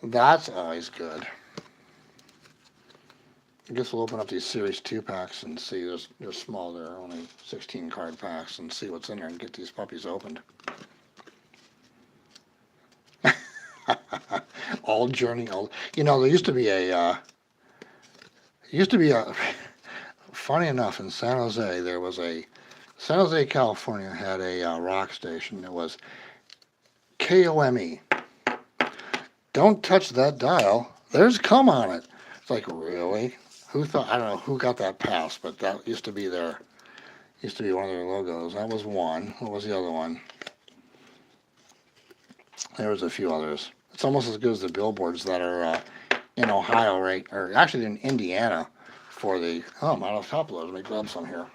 that's always good. I guess we'll open up these Series 2 packs and see. They're small. They're only 16 card packs, and see what's in there and get these puppies opened. There used to be a funny enough, in San Jose, California had a rock station. It was KOME. Don't touch that dial. There's cum on it. It's like, really? Who thought? I don't know who got that pass, but that used to be one of their logos. That was one. What was the other one? There was a few others. It's almost as good as the billboards that are in Ohio, right? Or actually in Indiana for the... Oh, I'm out of top loads. Let me grab some here.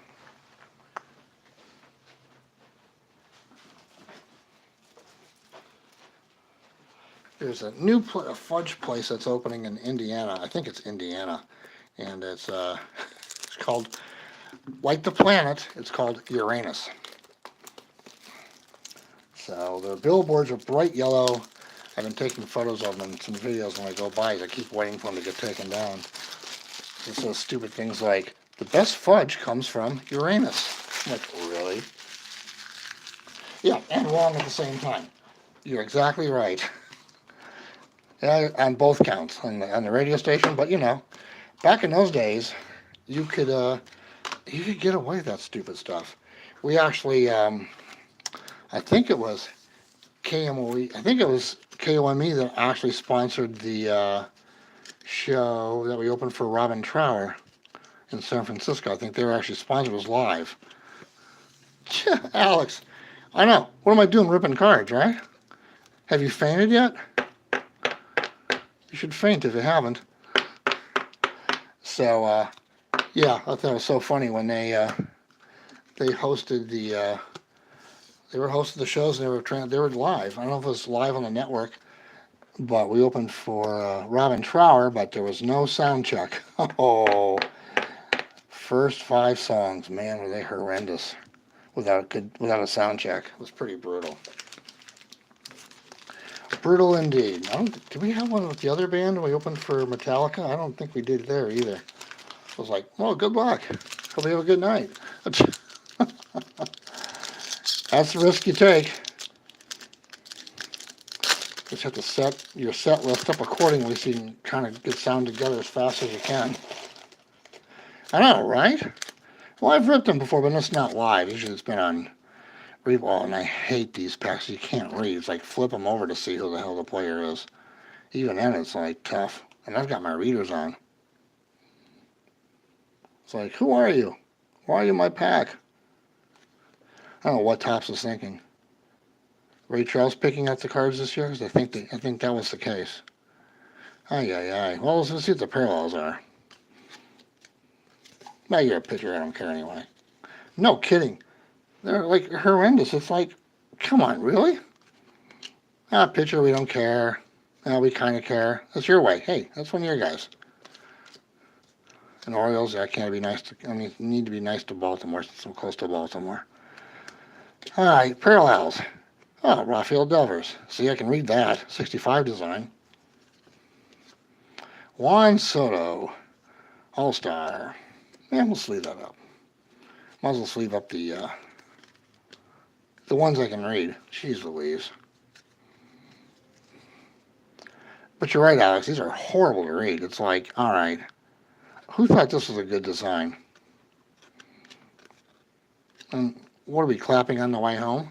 There's a new fudge place that's opening in Indiana. I think it's Indiana. And it's called, like the planet, it's called Uranus. So the billboards are bright yellow. I've been taking photos of them and some videos when I go by. I keep waiting for them to get taken down. It's those stupid things like, the best fudge comes from Uranus. I'm like, really? Yeah, and wrong at the same time. You're exactly right. Yeah, on both counts, on the radio station, but back in those days, you could get away with that stupid stuff. We actually, I think it was KMOE, I think it was KOME that actually sponsored the show that we opened for Robin Trower in San Francisco. I think they were actually sponsored. It was live. Alex, I know. What am I doing ripping cards, right? Have you fainted yet? You should faint if you haven't. So, yeah, I thought it was so funny when they hosted they were hosting the shows and they were live. I don't know if it was live on the network, but we opened for Robin Trower, but there was no sound check. Oh, first 5 songs, man, were they horrendous without a sound check. It was pretty brutal. Brutal indeed. Did we have one with the other band when we opened for Metallica? I don't think we did there either. I was like, well, good luck. Hope you have a good night. That's the risk you take. Just have to set your set list up accordingly so you can kind of get sound together as fast as you can. I know, right? Well, I've ripped them before, but it's not live. Usually it's been on replay, and I hate these packs. You can't read. It's like flip them over to see who the hell the player is. Even then, it's like tough. And I've got my readers on. It's like, who are you? Why are you in my pack? I don't know what Topps is thinking. Ray Charles picking out the cards this year? Because I think that was the case. Ay. Well, let's see what the parallels are. Now you're a pitcher. I don't care anyway. No kidding. They're like horrendous. It's like, come on, really? Pitcher, we don't care. We kind of care. That's your way. Hey, that's one of your guys. And Orioles, I can't be nice to. Need to be nice to Baltimore since I'm close to Baltimore. All right, parallels. Oh, Rafael Devers. See, I can read that. 65 design. Juan Soto, All-Star. Yeah, we'll sleeve that up. Might as well sleeve up the ones I can read. Jeez Louise. But you're right, Alex. These are horrible to read. It's like, all right, who thought this was a good design? And what are we clapping on the way home?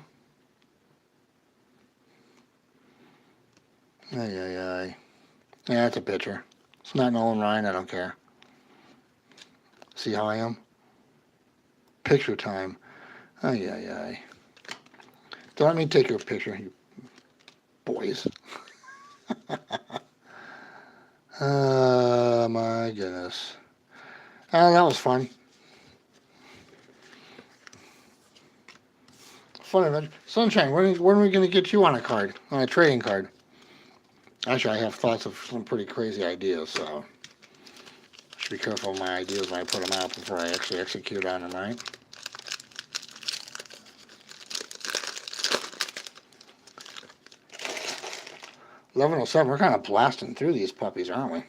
Ay. Yeah, it's a pitcher. It's not Nolan Ryan. I don't care. See how I am? Picture time. Ay. Don't let me take your picture, you boys. Oh, my goodness. That was fun. Fun adventure. Sunshine, when are we going to get you on a trading card? Actually, I have thoughts of some pretty crazy ideas, so I should be careful of my ideas when I put them out before I actually execute on them, right? $11:07. We're kind of blasting through these puppies, aren't we?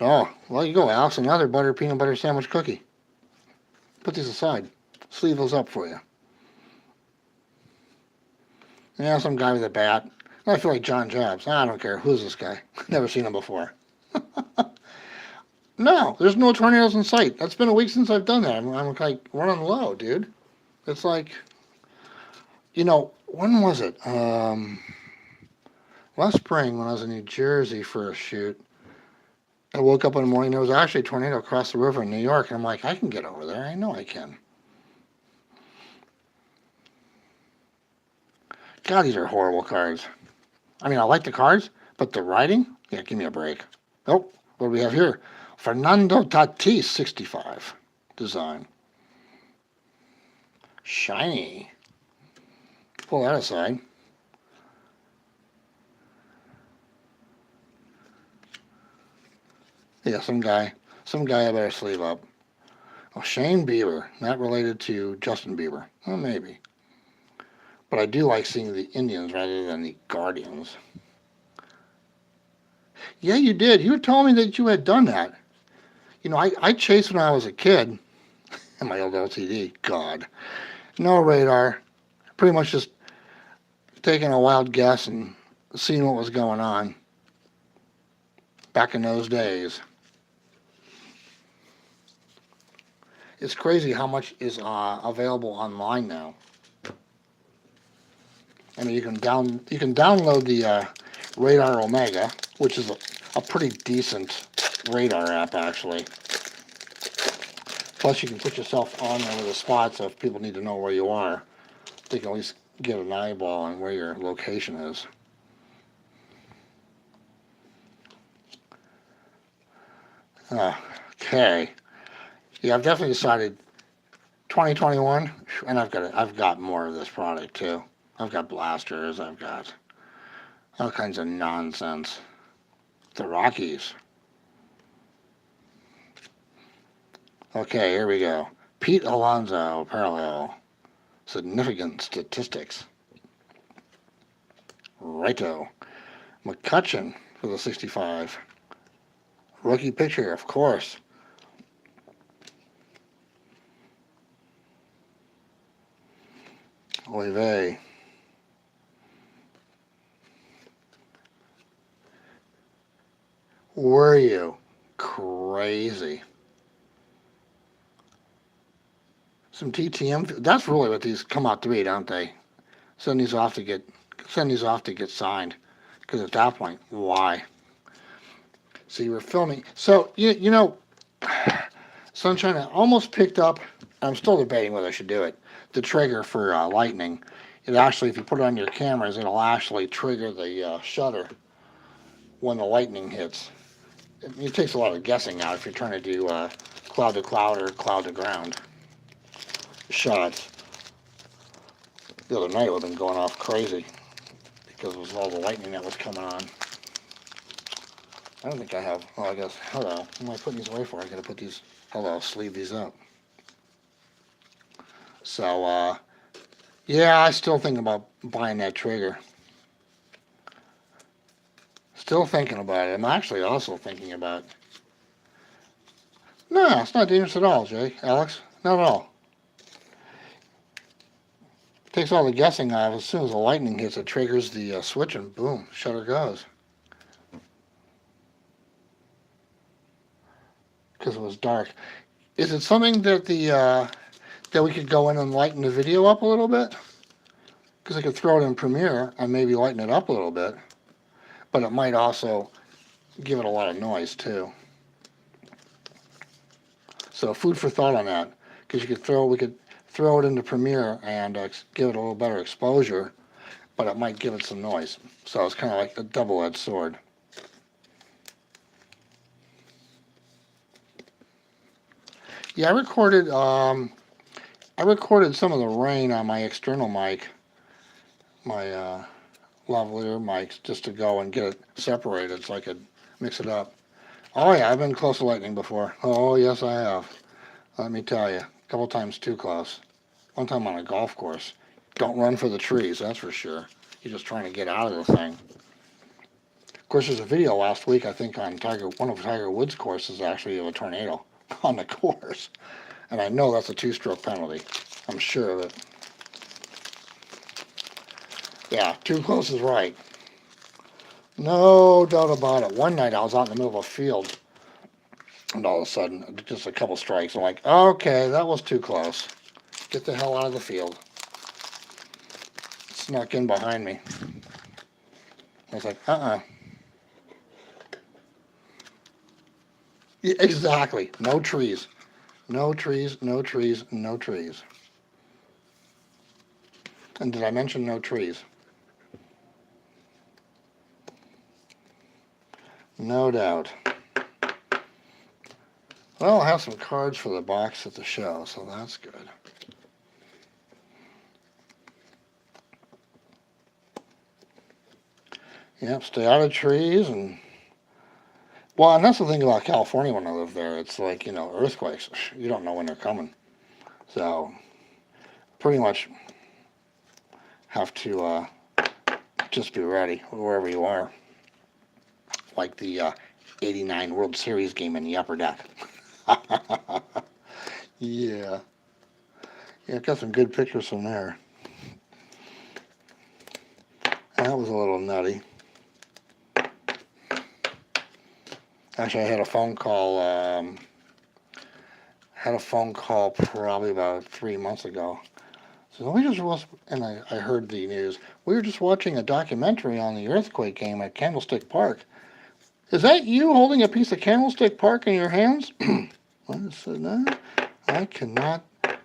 Oh, well, you go, Alex. Another peanut butter sandwich cookie. Put these aside. Sleeve those up for you. Yeah, some guy with a bat. I feel like John Jobs. I don't care. Who's this guy? Never seen him before. No, there's no tornadoes in sight. That's been a week since I've done that. I'm like running low, dude. It's like, when was it? Last spring when I was in New Jersey for a shoot. I woke up in the morning, there was actually a tornado across the river in New York, and I'm like, I can get over there. I know I can. God, these are horrible cards. I like the cards, but the writing? Yeah, give me a break. Nope. What do we have here? Fernando Tatis, 65 design. Shiny. Pull that aside. Yeah, some guy I better sleeve up. Oh, Shane Bieber, not related to Justin Bieber. Well, maybe. But I do like seeing the Indians rather than the Guardians. Yeah, you did. You were telling me that you had done that. I chased when I was a kid. And my old LTD. God. No radar. Pretty much just taking a wild guess and seeing what was going on. Back in those days. It's crazy how much is available online now. I mean, you can download the Radar Omega, which is a pretty decent radar app, actually. Plus, you can put yourself on there with a spot, so if people need to know where you are, they can at least get an eyeball on where your location is. Okay. Yeah, I've definitely decided 2021, and I've got more of this product too. I've got blasters, I've got all kinds of nonsense. The Rockies. Okay, here we go. Pete Alonso, parallel. Significant statistics. Righto. McCutcheon for the 65. Rookie pitcher, of course. Oy vey. Were you crazy? Some TTM. That's really what these come out to be, don't they? Send these off to get signed. Because at that point, why? So you were filming. So you know, Sunshine, I almost picked up. I'm still debating whether I should do it. The trigger for lightning. It actually, if you put it on your cameras, it'll actually trigger the shutter when the lightning hits. It takes a lot of guessing out if you're trying to do cloud to cloud or cloud to ground shots. The other night it would have been going off crazy because it was all the lightning that was coming on. I don't think I have. Oh, I guess. Hello. What am I putting these away for? I gotta put these. Hello. Sleeve these up. So, yeah, I still think about buying that trigger. Still thinking about it. I'm actually also thinking about. No, it's not dangerous at all, Jay. Alex, not at all. Takes all the guessing out. As soon as the lightning hits, it triggers the switch, and boom, shutter goes. Because it was dark. Is it something that that we could go in and lighten the video up a little bit? Because I could throw it in Premiere and maybe lighten it up a little bit, but it might also give it a lot of noise too. So food for thought on that, because we could throw it into Premiere and give it a little better exposure, but it might give it some noise. So it's kind of like a double-edged sword. Yeah, I recorded some of the rain on my external mic, my lavalier mics, just to go and get it separated so I could mix it up. Oh yeah, I've been close to lightning before. Oh yes, I have. Let me tell you, a couple times too close. One time on a golf course. Don't run for the trees, that's for sure. You're just trying to get out of the thing. Of course, there's a video last week, I think, on one of Tiger Woods' courses, actually, of a tornado on the course. And I know that's a 2-stroke penalty. I'm sure of it. Yeah, too close is right. No doubt about it. One night I was out in the middle of a field, and all of a sudden, just a couple strikes. I'm like, okay, that was too close. Get the hell out of the field. Snuck in behind me. I was like, Yeah, exactly. No trees. No trees, no trees, no trees. And did I mention no trees? No doubt. Well, I have some cards for the box at the show, so that's good. Yep, stay out of trees and... Well, and that's the thing about California when I lived there. It's like, earthquakes. You don't know when they're coming. So, pretty much have to just be ready wherever you are. Like the 89 World Series game in the upper deck. Yeah. Yeah, got some good pictures from there. That was a little nutty. Actually, I had a phone call probably about 3 months ago. So we just was, and I heard the news. We were just watching a documentary on the earthquake game at Candlestick Park. Is that you holding a piece of Candlestick Park in your hands? I said, no, I cannot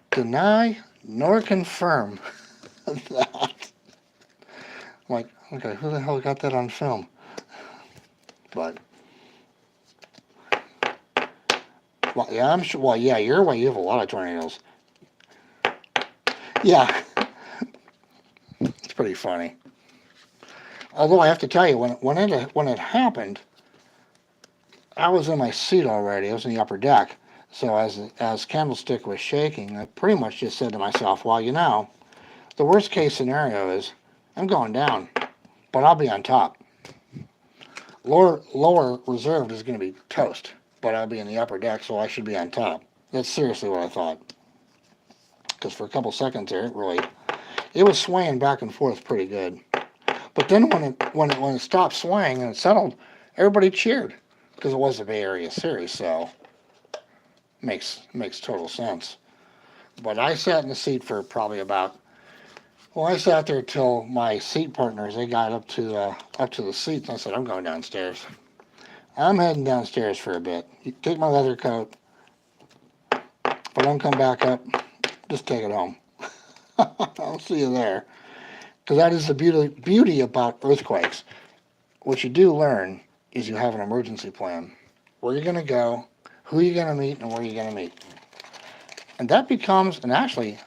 deny nor confirm that. I'm like, okay, who the hell got that on film? But, well, yeah, I'm sure. Well, yeah, your way, you have a lot of tornadoes. Yeah, it's pretty funny. Although I have to tell you, when it happened, I was in my seat already. I was in the upper deck. So as Candlestick was shaking, I pretty much just said to myself, well, the worst case scenario is I'm going down, but I'll be on top. Lower reserved is going to be toast, but I'll be in the upper deck, so I should be on top. That's seriously what I thought. Because for a couple seconds there, it was swaying back and forth pretty good. But then when it stopped swaying and it settled, everybody cheered because it was the Bay Area series, so makes total sense. But I sat in the seat for probably I sat there till my seat partners, they got up to the seats, and I said, I'm going downstairs. I'm heading downstairs for a bit. You take my leather coat. If I don't come back up, just take it home. I'll see you there. Because that is the beauty about earthquakes. What you do learn is you have an emergency plan. Where you're going to go, who you're going to meet, and where you're going to meet. And that becomes, and actually,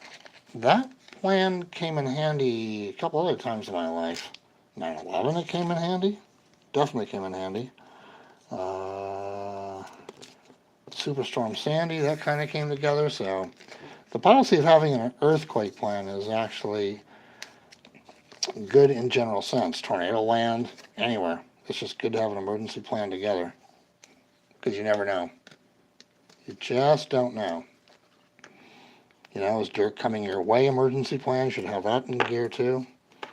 that plan came in handy a couple other times in my life. 9/11 it came in handy. Definitely came in handy. Superstorm Sandy, that kind of came together. So the policy of having an earthquake plan is actually good in general sense. Tornado land, anywhere. It's just good to have an emergency plan together. Because you never know. You just don't know. Is Dirk coming your way? Emergency plan, should have that in gear too.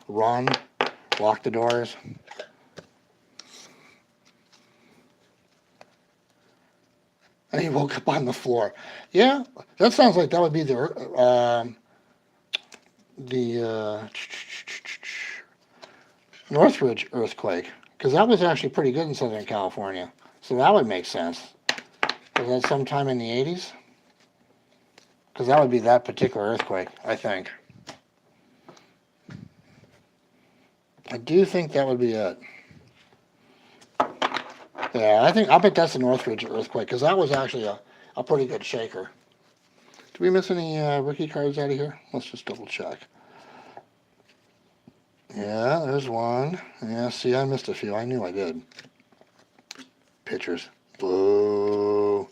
Run, lock the doors. And he woke up on the floor. Yeah, that sounds like that would be the Northridge earthquake, because that was actually pretty good in Southern California. So that would make sense. Was that sometime in the 80s? Because that would be that particular earthquake, I think. I do think that would be it. Yeah, I bet that's the Northridge earthquake, because that was actually a pretty good shaker. Did we miss any rookie cards out of here? Let's just double check. Yeah, there's one. Yeah, see, I missed a few. I knew I did. Pitchers. Boo.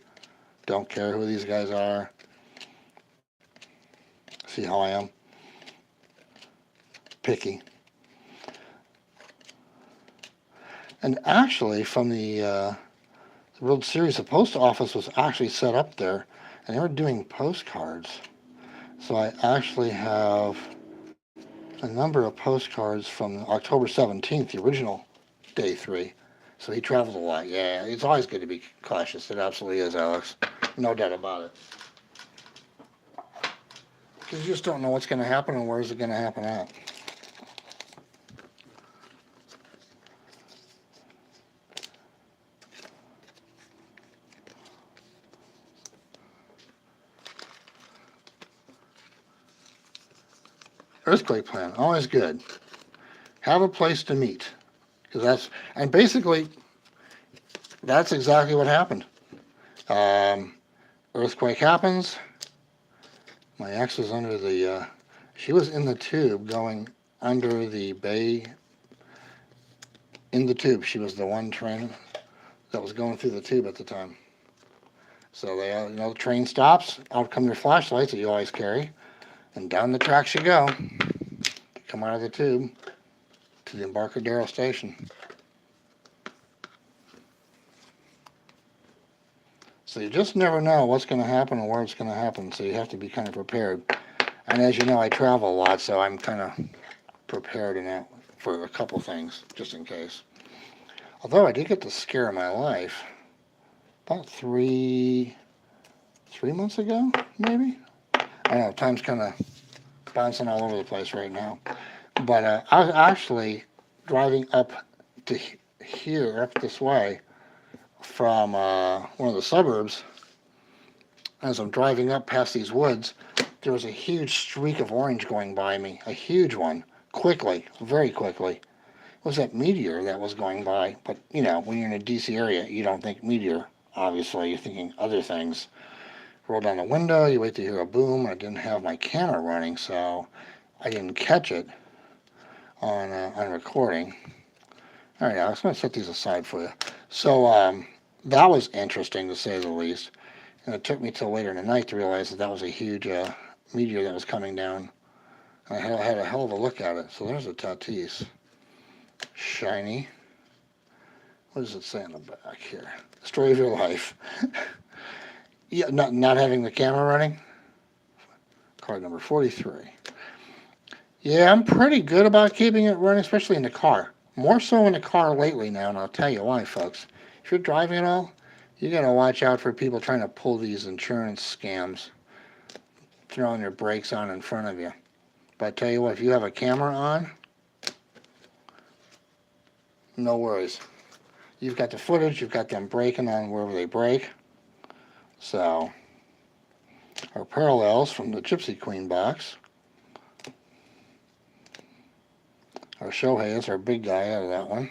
Don't care who these guys are. See how I am? Picky. And actually, from the World Series, the post office was actually set up there, and they were doing postcards. So I actually have a number of postcards from October 17th, the original day 3. So he travels a lot. Yeah, it's always good to be cautious. It absolutely is, Alex. No doubt about it. Because you just don't know what's going to happen and where is it going to happen at. Earthquake plan, always good. Have a place to meet. And basically, that's exactly what happened. Earthquake happens. My ex was under she was in the tube going under the bay. In the tube, she was the one train that was going through the tube at the time. So the train stops, out come your flashlights that you always carry, and down the tracks you go. You come out of the tube to the Embarcadero station. So you just never know what's going to happen and where it's going to happen, so you have to be kind of prepared. And as you know, I travel a lot, so I'm kind of prepared in that for a couple things, just in case. Although I did get the scare of my life about three months ago, maybe? I don't know, time's kind of bouncing all over the place right now. But I was actually driving up to here, up this way, from one of the suburbs. As I'm driving up past these woods, there was a huge streak of orange going by me, a huge one, quickly, very quickly. It was that meteor that was going by, but you know, when you're in a DC area, you don't think meteor, obviously, you're thinking other things. Roll down the window, you wait to hear a boom. I didn't have my camera running, so I didn't catch it on recording. All right, I was going to set these aside for you. So that was interesting, to say the least. And it took me till later in the night to realize that that was a huge meteor that was coming down. And I had a hell of a look at it. So there's a Tatis. Shiny. What does it say on the back here? Story of your life. Yeah, not having the camera running. Card number 43. Yeah, I'm pretty good about keeping it running, especially in the car. More so in the car lately now, and I'll tell you why, folks. If you're driving at all, you got to watch out for people trying to pull these insurance scams, throwing their brakes on in front of you. But I tell you what, if you have a camera on, no worries. You've got the footage, you've got them braking on wherever they brake. So, our parallels from the Gypsy Queen box. Our Shohei is our big guy out of that one.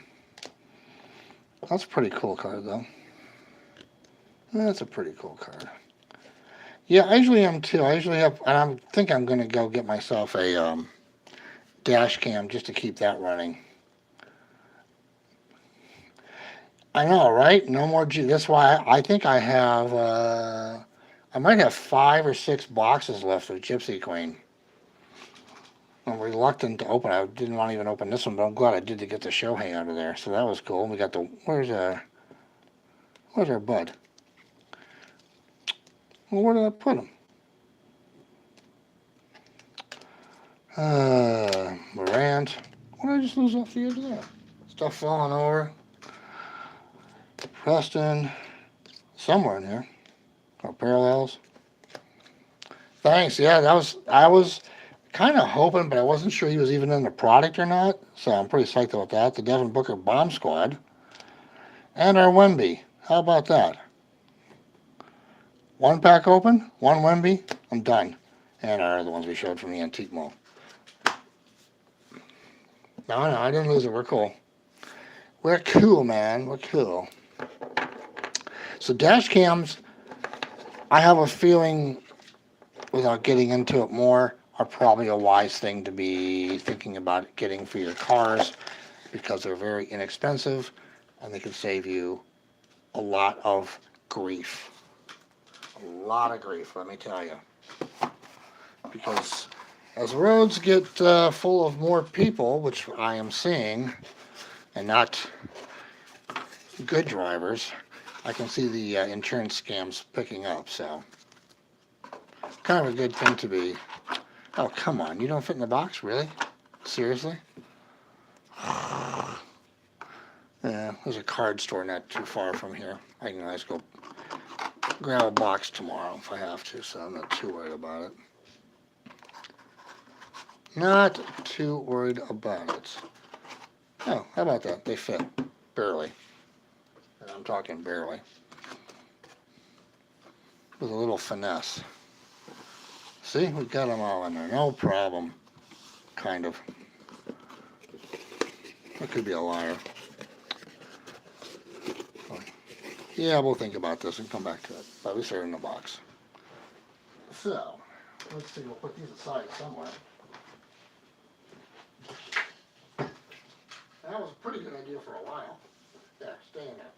That's a pretty cool card, though. That's a pretty cool card. Yeah, I usually am, too. I usually have, and I think I'm going to go get myself a dash cam just to keep that running. I know, right? No more G. That's why I think I have, I might have 5 or 6 boxes left of Gypsy Queen. I'm reluctant to open. I didn't want to even open this one, but I'm glad I did to get the Shohei out of there. So that was cool. We got the, where's our bud? Well, where did I put him? Morant. What did I just lose off the edge of there? Stuff falling over. Preston. Somewhere in here. Or parallels. Thanks. Yeah, I was kind of hoping, but I wasn't sure he was even in the product or not. So I'm pretty psyched about that. The Devin Booker Bomb Squad. And our Wemby. How about that? 1 pack open, 1 Wemby, I'm done. And our other ones we showed from the Antique Mall. No, I didn't lose it. We're cool. We're cool, man. We're cool. So dash cams, I have a feeling, without getting into it more, are probably a wise thing to be thinking about getting for your cars because they're very inexpensive and they can save you a lot of grief. A lot of grief, let me tell you. Because as roads get full of more people, which I am seeing, and not good drivers, I can see the insurance scams picking up. So, kind of a good thing to be. Oh, come on. You don't fit in the box? Really? Seriously? Yeah, there's a card store not too far from here. I can always go grab a box tomorrow if I have to, so I'm not too worried about it. Not too worried about it. Oh, how about that? They fit. Barely. And I'm talking barely. With a little finesse. See, we got them all in there. No problem. Kind of. I could be a liar. Yeah, we'll think about this and come back to it. But at least they're in the box. So, let's see. We'll put these aside somewhere. That was a pretty good idea for a while. Yeah, stay in there.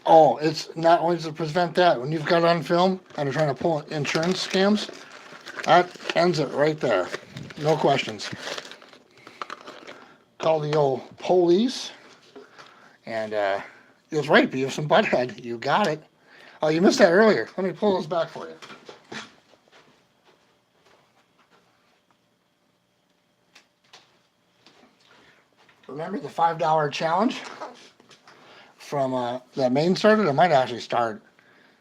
Oh, it's not only to prevent that. When you've got it on film and you're trying to pull insurance scams, that ends it right there. No questions. Call the old police. And it was right, Beavis and Butthead. You got it. Oh, you missed that earlier. Let me pull those back for you. Remember the $5 challenge from that Maine started? It might actually start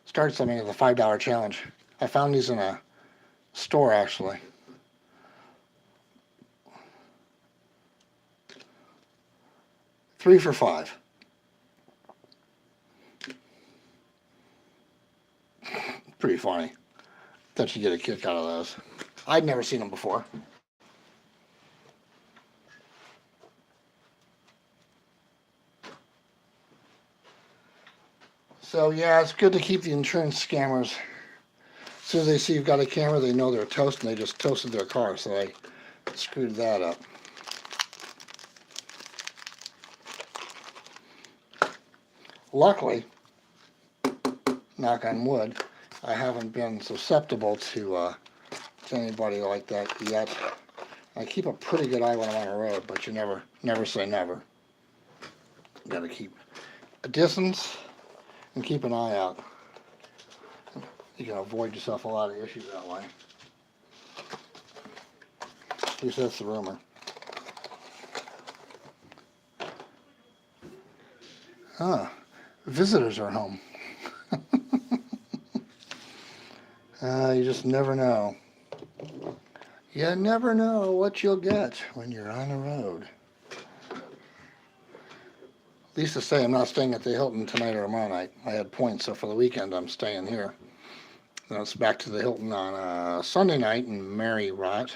Start something as a $5 challenge. I found these in a store actually. Three for $5. Pretty funny. Thought you'd get a kick out of those. I'd never seen them before. So yeah, it's good to keep the insurance scammers. As soon as they see you've got a camera, they know they're toast, and they just toasted their car, so I screwed that up. Luckily, knock on wood, I haven't been susceptible to anybody like that yet. I keep a pretty good eye when I'm on the road, but you never say never. You gotta keep a distance and keep an eye out. You can avoid yourself a lot of issues that way. At least that's the rumor. Visitors are home. You just never know. You never know what you'll get when you're on the road. At least to say I'm not staying at the Hilton tonight or tomorrow night. I had points, so for the weekend I'm staying here. Then it's back to the Hilton on Sunday night in Mary Rot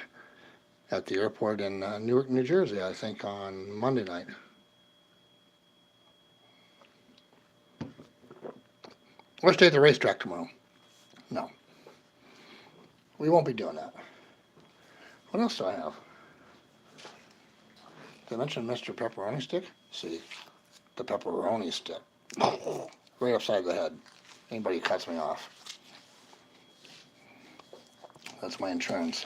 at the airport in Newark, New Jersey, I think on Monday night. Or stay at the racetrack tomorrow. No. We won't be doing that. What else do I have? Did I mention Mr. Pepperoni Stick? See, the pepperoni stick. Right upside the head. Anybody cuts me off. That's my insurance.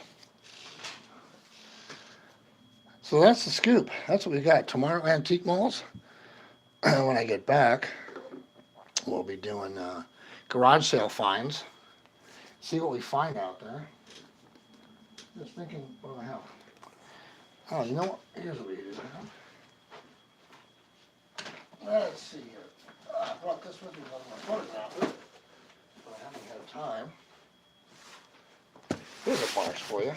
So that's the scoop. That's what we got. Tomorrow, Antique Malls. When I get back, we'll be doing garage sale finds. See what we find out there. Just thinking, what do I have? Oh, you know what? Here's what we do. Let's see here. I brought this with me on my photographer, but I haven't had time. Here's a box for you.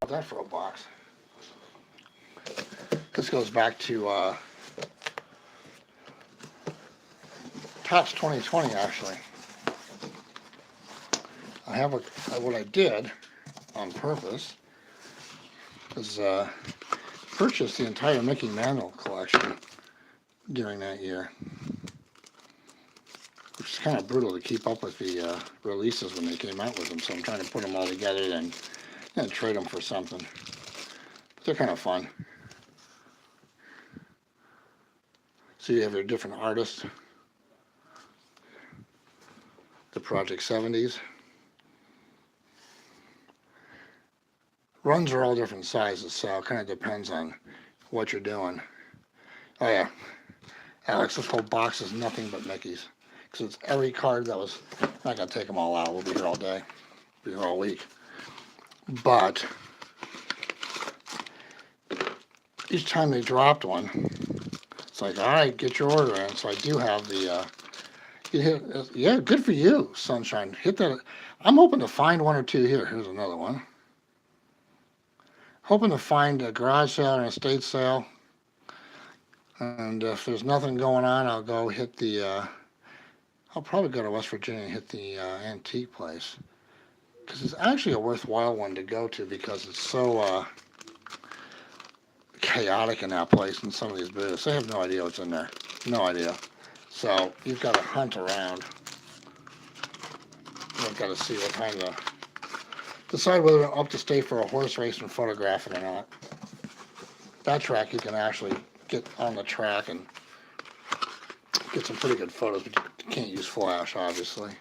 How's that for a box? This goes back to Tops 2020, actually. I have what I did on purpose is purchase the entire Mickey Mantle collection during that year, which is kind of brutal to keep up with the releases when they came out with them, so I'm trying to put them all together and trade them for something. But they're kind of fun. So you have your different artists, the Project 70s. Runs are all different sizes, so it kind of depends on what you're doing. Oh yeah, Alex, this whole box is nothing but Mickeys. Because it's every card that was, I'm not going to take them all out, we'll be here all day, be here all week. But, each time they dropped one, it's like, all right, get your order in. So I do have the, yeah, good for you, Sunshine. Hit that. I'm hoping to find one or two here. Here's another one. Hoping to find a garage sale and a estate sale. And if there's nothing going on, I'll go hit the, I'll probably go to West Virginia and hit the antique place. Because it's actually a worthwhile one to go to because it's so chaotic in that place and some of these booths. They have no idea what's in there. No idea. So you've got to hunt around. You've got to see what kind of, decide whether I'm up to stay for a horse race and photograph it or not. That track you can actually get on the track and get some pretty good photos, but you can't use flash, obviously.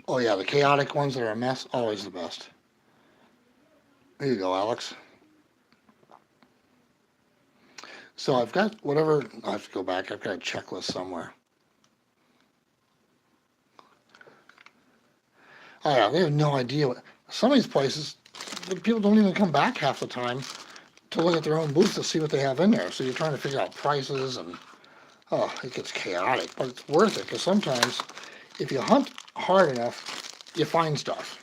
Oh yeah, the chaotic ones that are a mess, always the best. There you go, Alex. So I've got whatever, I have to go back, I've got a checklist somewhere. Oh yeah, they have no idea what, some of these places, the people don't even come back half the time to look at their own booth to see what they have in there. So you're trying to figure out prices, and oh, it gets chaotic, but it's worth it because sometimes if you hunt hard enough, you find stuff.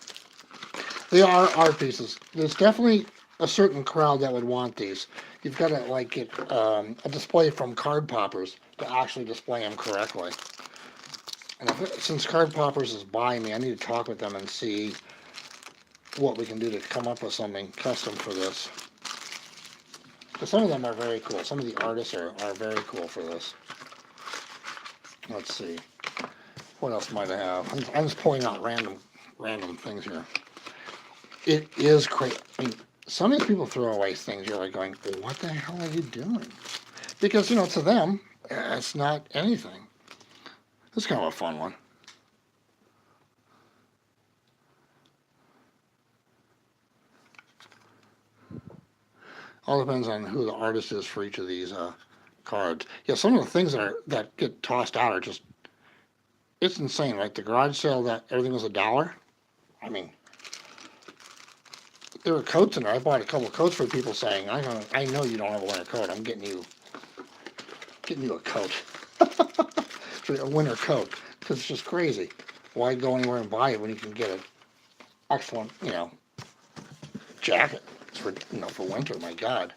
They are art pieces. There's definitely a certain crowd that would want these. You've got to like get a display from Card Poppers to actually display them correctly. And since Card Poppers is buying me, I need to talk with them and see what we can do to come up with something custom for this. Because some of them are very cool. Some of the artists are very cool for this. Let's see. What else might I have? I'm just pulling out random things here. It is crazy. I mean, some of these people throw away things. You're like going, well, what the hell are you doing? Because, you know, to them, it's not anything. This is kind of a fun one. All depends on who the artist is for each of these cards. Yeah, some of the things that get tossed out are just, it's insane, right? The garage sale that everything was $1. I mean, there were coats in there. I bought a couple of coats for people saying, I know you don't have a winter coat. I'm getting you a coat, a winter coat, because it's just crazy. Why go anywhere and buy it when you can get an excellent, you know, jacket for, you know, for winter? My God.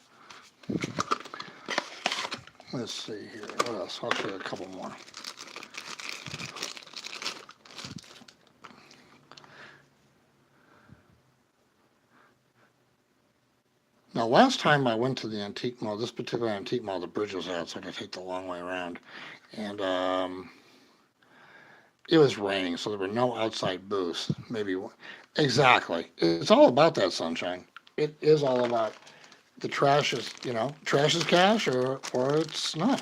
Let's see here. What else? I'll show you a couple more. Now, last time I went to the antique mall, this particular antique mall, the bridge was out, so I could take the long way around. And it was raining, so there were no outside booths. Maybe one. Exactly. It's all about that sunshine. It is all about the trash is, you know, trash is cash or it's not.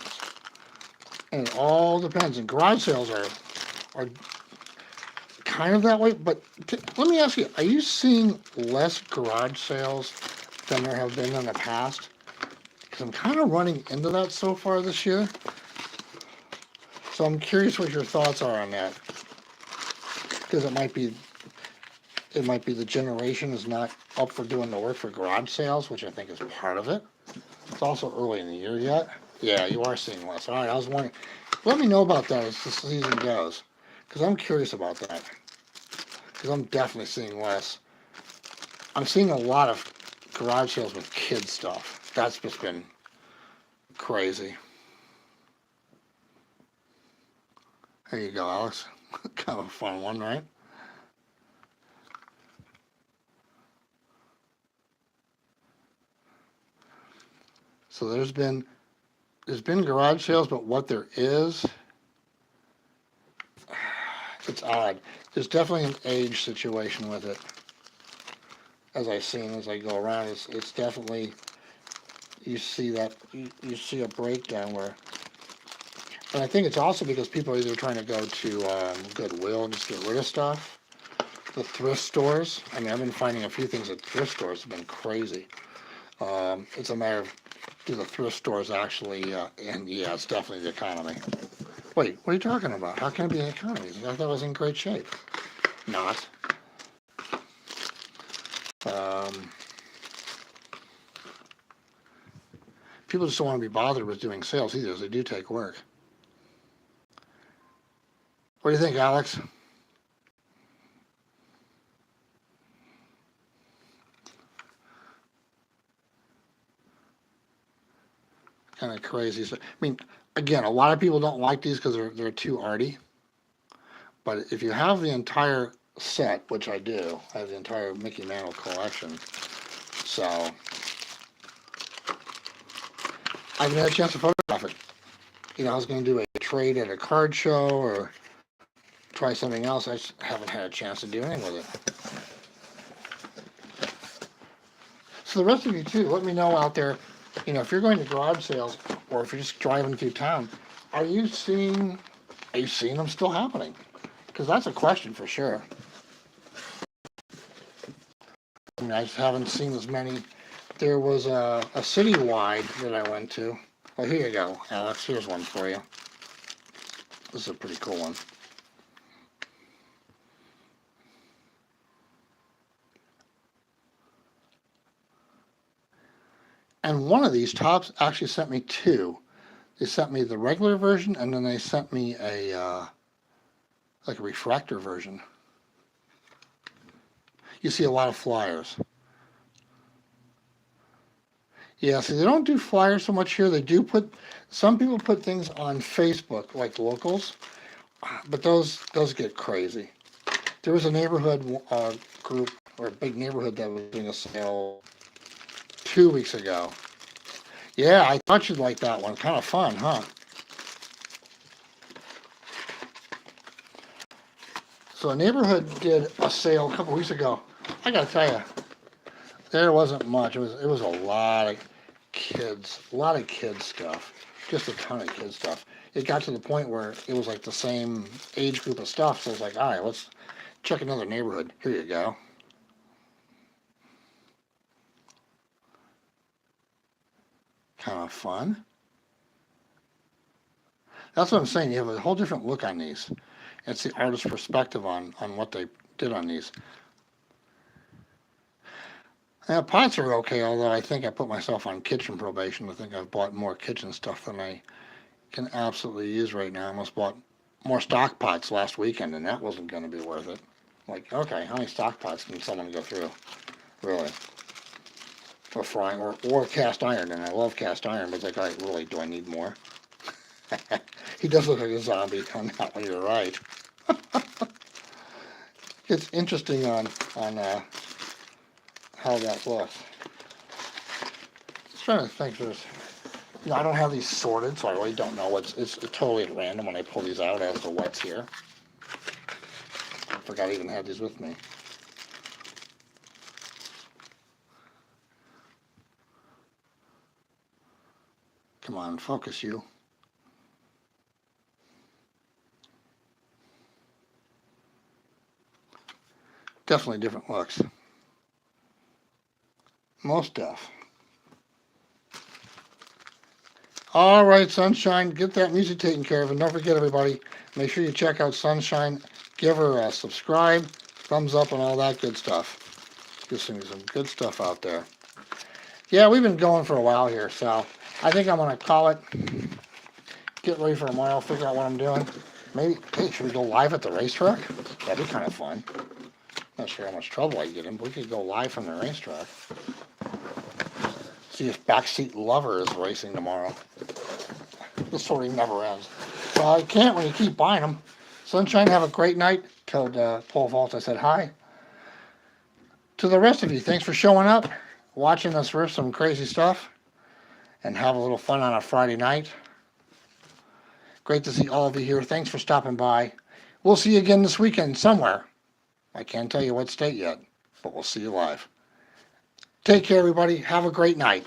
And it all depends. And garage sales are kind of that way. But let me ask you, are you seeing less garage sales than there have been in the past? Because I'm kind of running into that so far this year. So I'm curious what your thoughts are on that. Because it might be the generation is not up for doing the work for garage sales, which I think is part of it. It's also early in the year yet. Yeah, you are seeing less. All right, I was wondering. Let me know about that as the season goes, because I'm curious about that. Because I'm definitely seeing less. I'm seeing a lot of garage sales with kid stuff. That's just been crazy. There you go, Alex. Kind of a fun one, right? So there's been garage sales, but what there is, it's odd. There's definitely an age situation with it. As I've seen as I go around, it's definitely, you see that, you see a breakdown where, and I think it's also because people are either trying to go to Goodwill and just get rid of stuff. The thrift stores, I mean, I've been finding a few things at thrift stores have been crazy. It's a matter of, do the thrift stores actually, and yeah, it's definitely the economy. Wait, what are you talking about? How can it be the economy? I thought it was in great shape. Not. People just don't want to be bothered with doing sales either, as they do take work. What do you think, Alex? Kind of crazy. So, I mean, again, a lot of people don't like these because they're too arty. But if you have the entire set, which I do, I have the entire Mickey Mantle collection. So I haven't had a chance to photograph it. You know, I was going to do a trade at a card show or try something else. I just haven't had a chance to do anything with it. So the rest of you too, let me know out there, you know, if you're going to garage sales or if you're just driving through town, are you seeing them still happening? Because that's a question for sure. I mean, I just haven't seen as many. There was a citywide that I went to. Oh, here you go, Alex. Here's one for you. This is a pretty cool one. And one of these tops actually sent me two. They sent me the regular version, and then they sent me a like a refractor version. You see a lot of flyers. Yeah, see, they don't do flyers so much here. They do put, some people put things on Facebook, like locals, but those get crazy. There was a neighborhood group, or a big neighborhood, that was doing a sale 2 weeks ago. Yeah, I thought you'd like that one. Kind of fun, huh? So a neighborhood did a sale a couple weeks ago. I gotta tell you, there wasn't much. It was a lot of kids stuff, just a ton of kids stuff. It got to the point where it was like the same age group of stuff. So I was like, all right, let's check another neighborhood. Here you go. Kind of fun. That's what I'm saying. You have a whole different look on these. It's the artist's perspective on what they did on these. Now, pots are okay, although I think I put myself on kitchen probation. I think I've bought more kitchen stuff than I can absolutely use right now. I almost bought more stock pots last weekend, and that wasn't going to be worth it. Like, okay, how many stock pots can someone go through? Really? For frying, or cast iron, and I love cast iron, but it's like, all right, really, do I need more? He does look like a zombie on that one, you're right. It's interesting on how that looks. Just trying to think, I don't have these sorted, so I really don't know it's totally at random when I pull these out as to what's here. I forgot I even had these with me. Come on, focus you. Definitely different looks. Most deaf. All right, Sunshine, get that music taken care of. And don't forget, everybody, make sure you check out Sunshine. Give her a subscribe, thumbs up, and all that good stuff. Just some good stuff out there. Yeah, we've been going for a while here, so I think I'm going to call it. Get ready for tomorrow, figure out what I'm doing. Maybe, hey, should we go live at the racetrack? That'd be kind of fun. Not sure how much trouble I get in, but we could go live from the racetrack. See if Backseat Lover is racing tomorrow. This story never ends. Well, I can't when you keep buying them. Sunshine, have a great night. Told Paul Vault I said hi. To the rest of you, thanks for showing up, watching us riff some crazy stuff, and have a little fun on a Friday night. Great to see all of you here. Thanks for stopping by. We'll see you again this weekend somewhere. I can't tell you what state yet, but we'll see you live. Take care, everybody. Have a great night.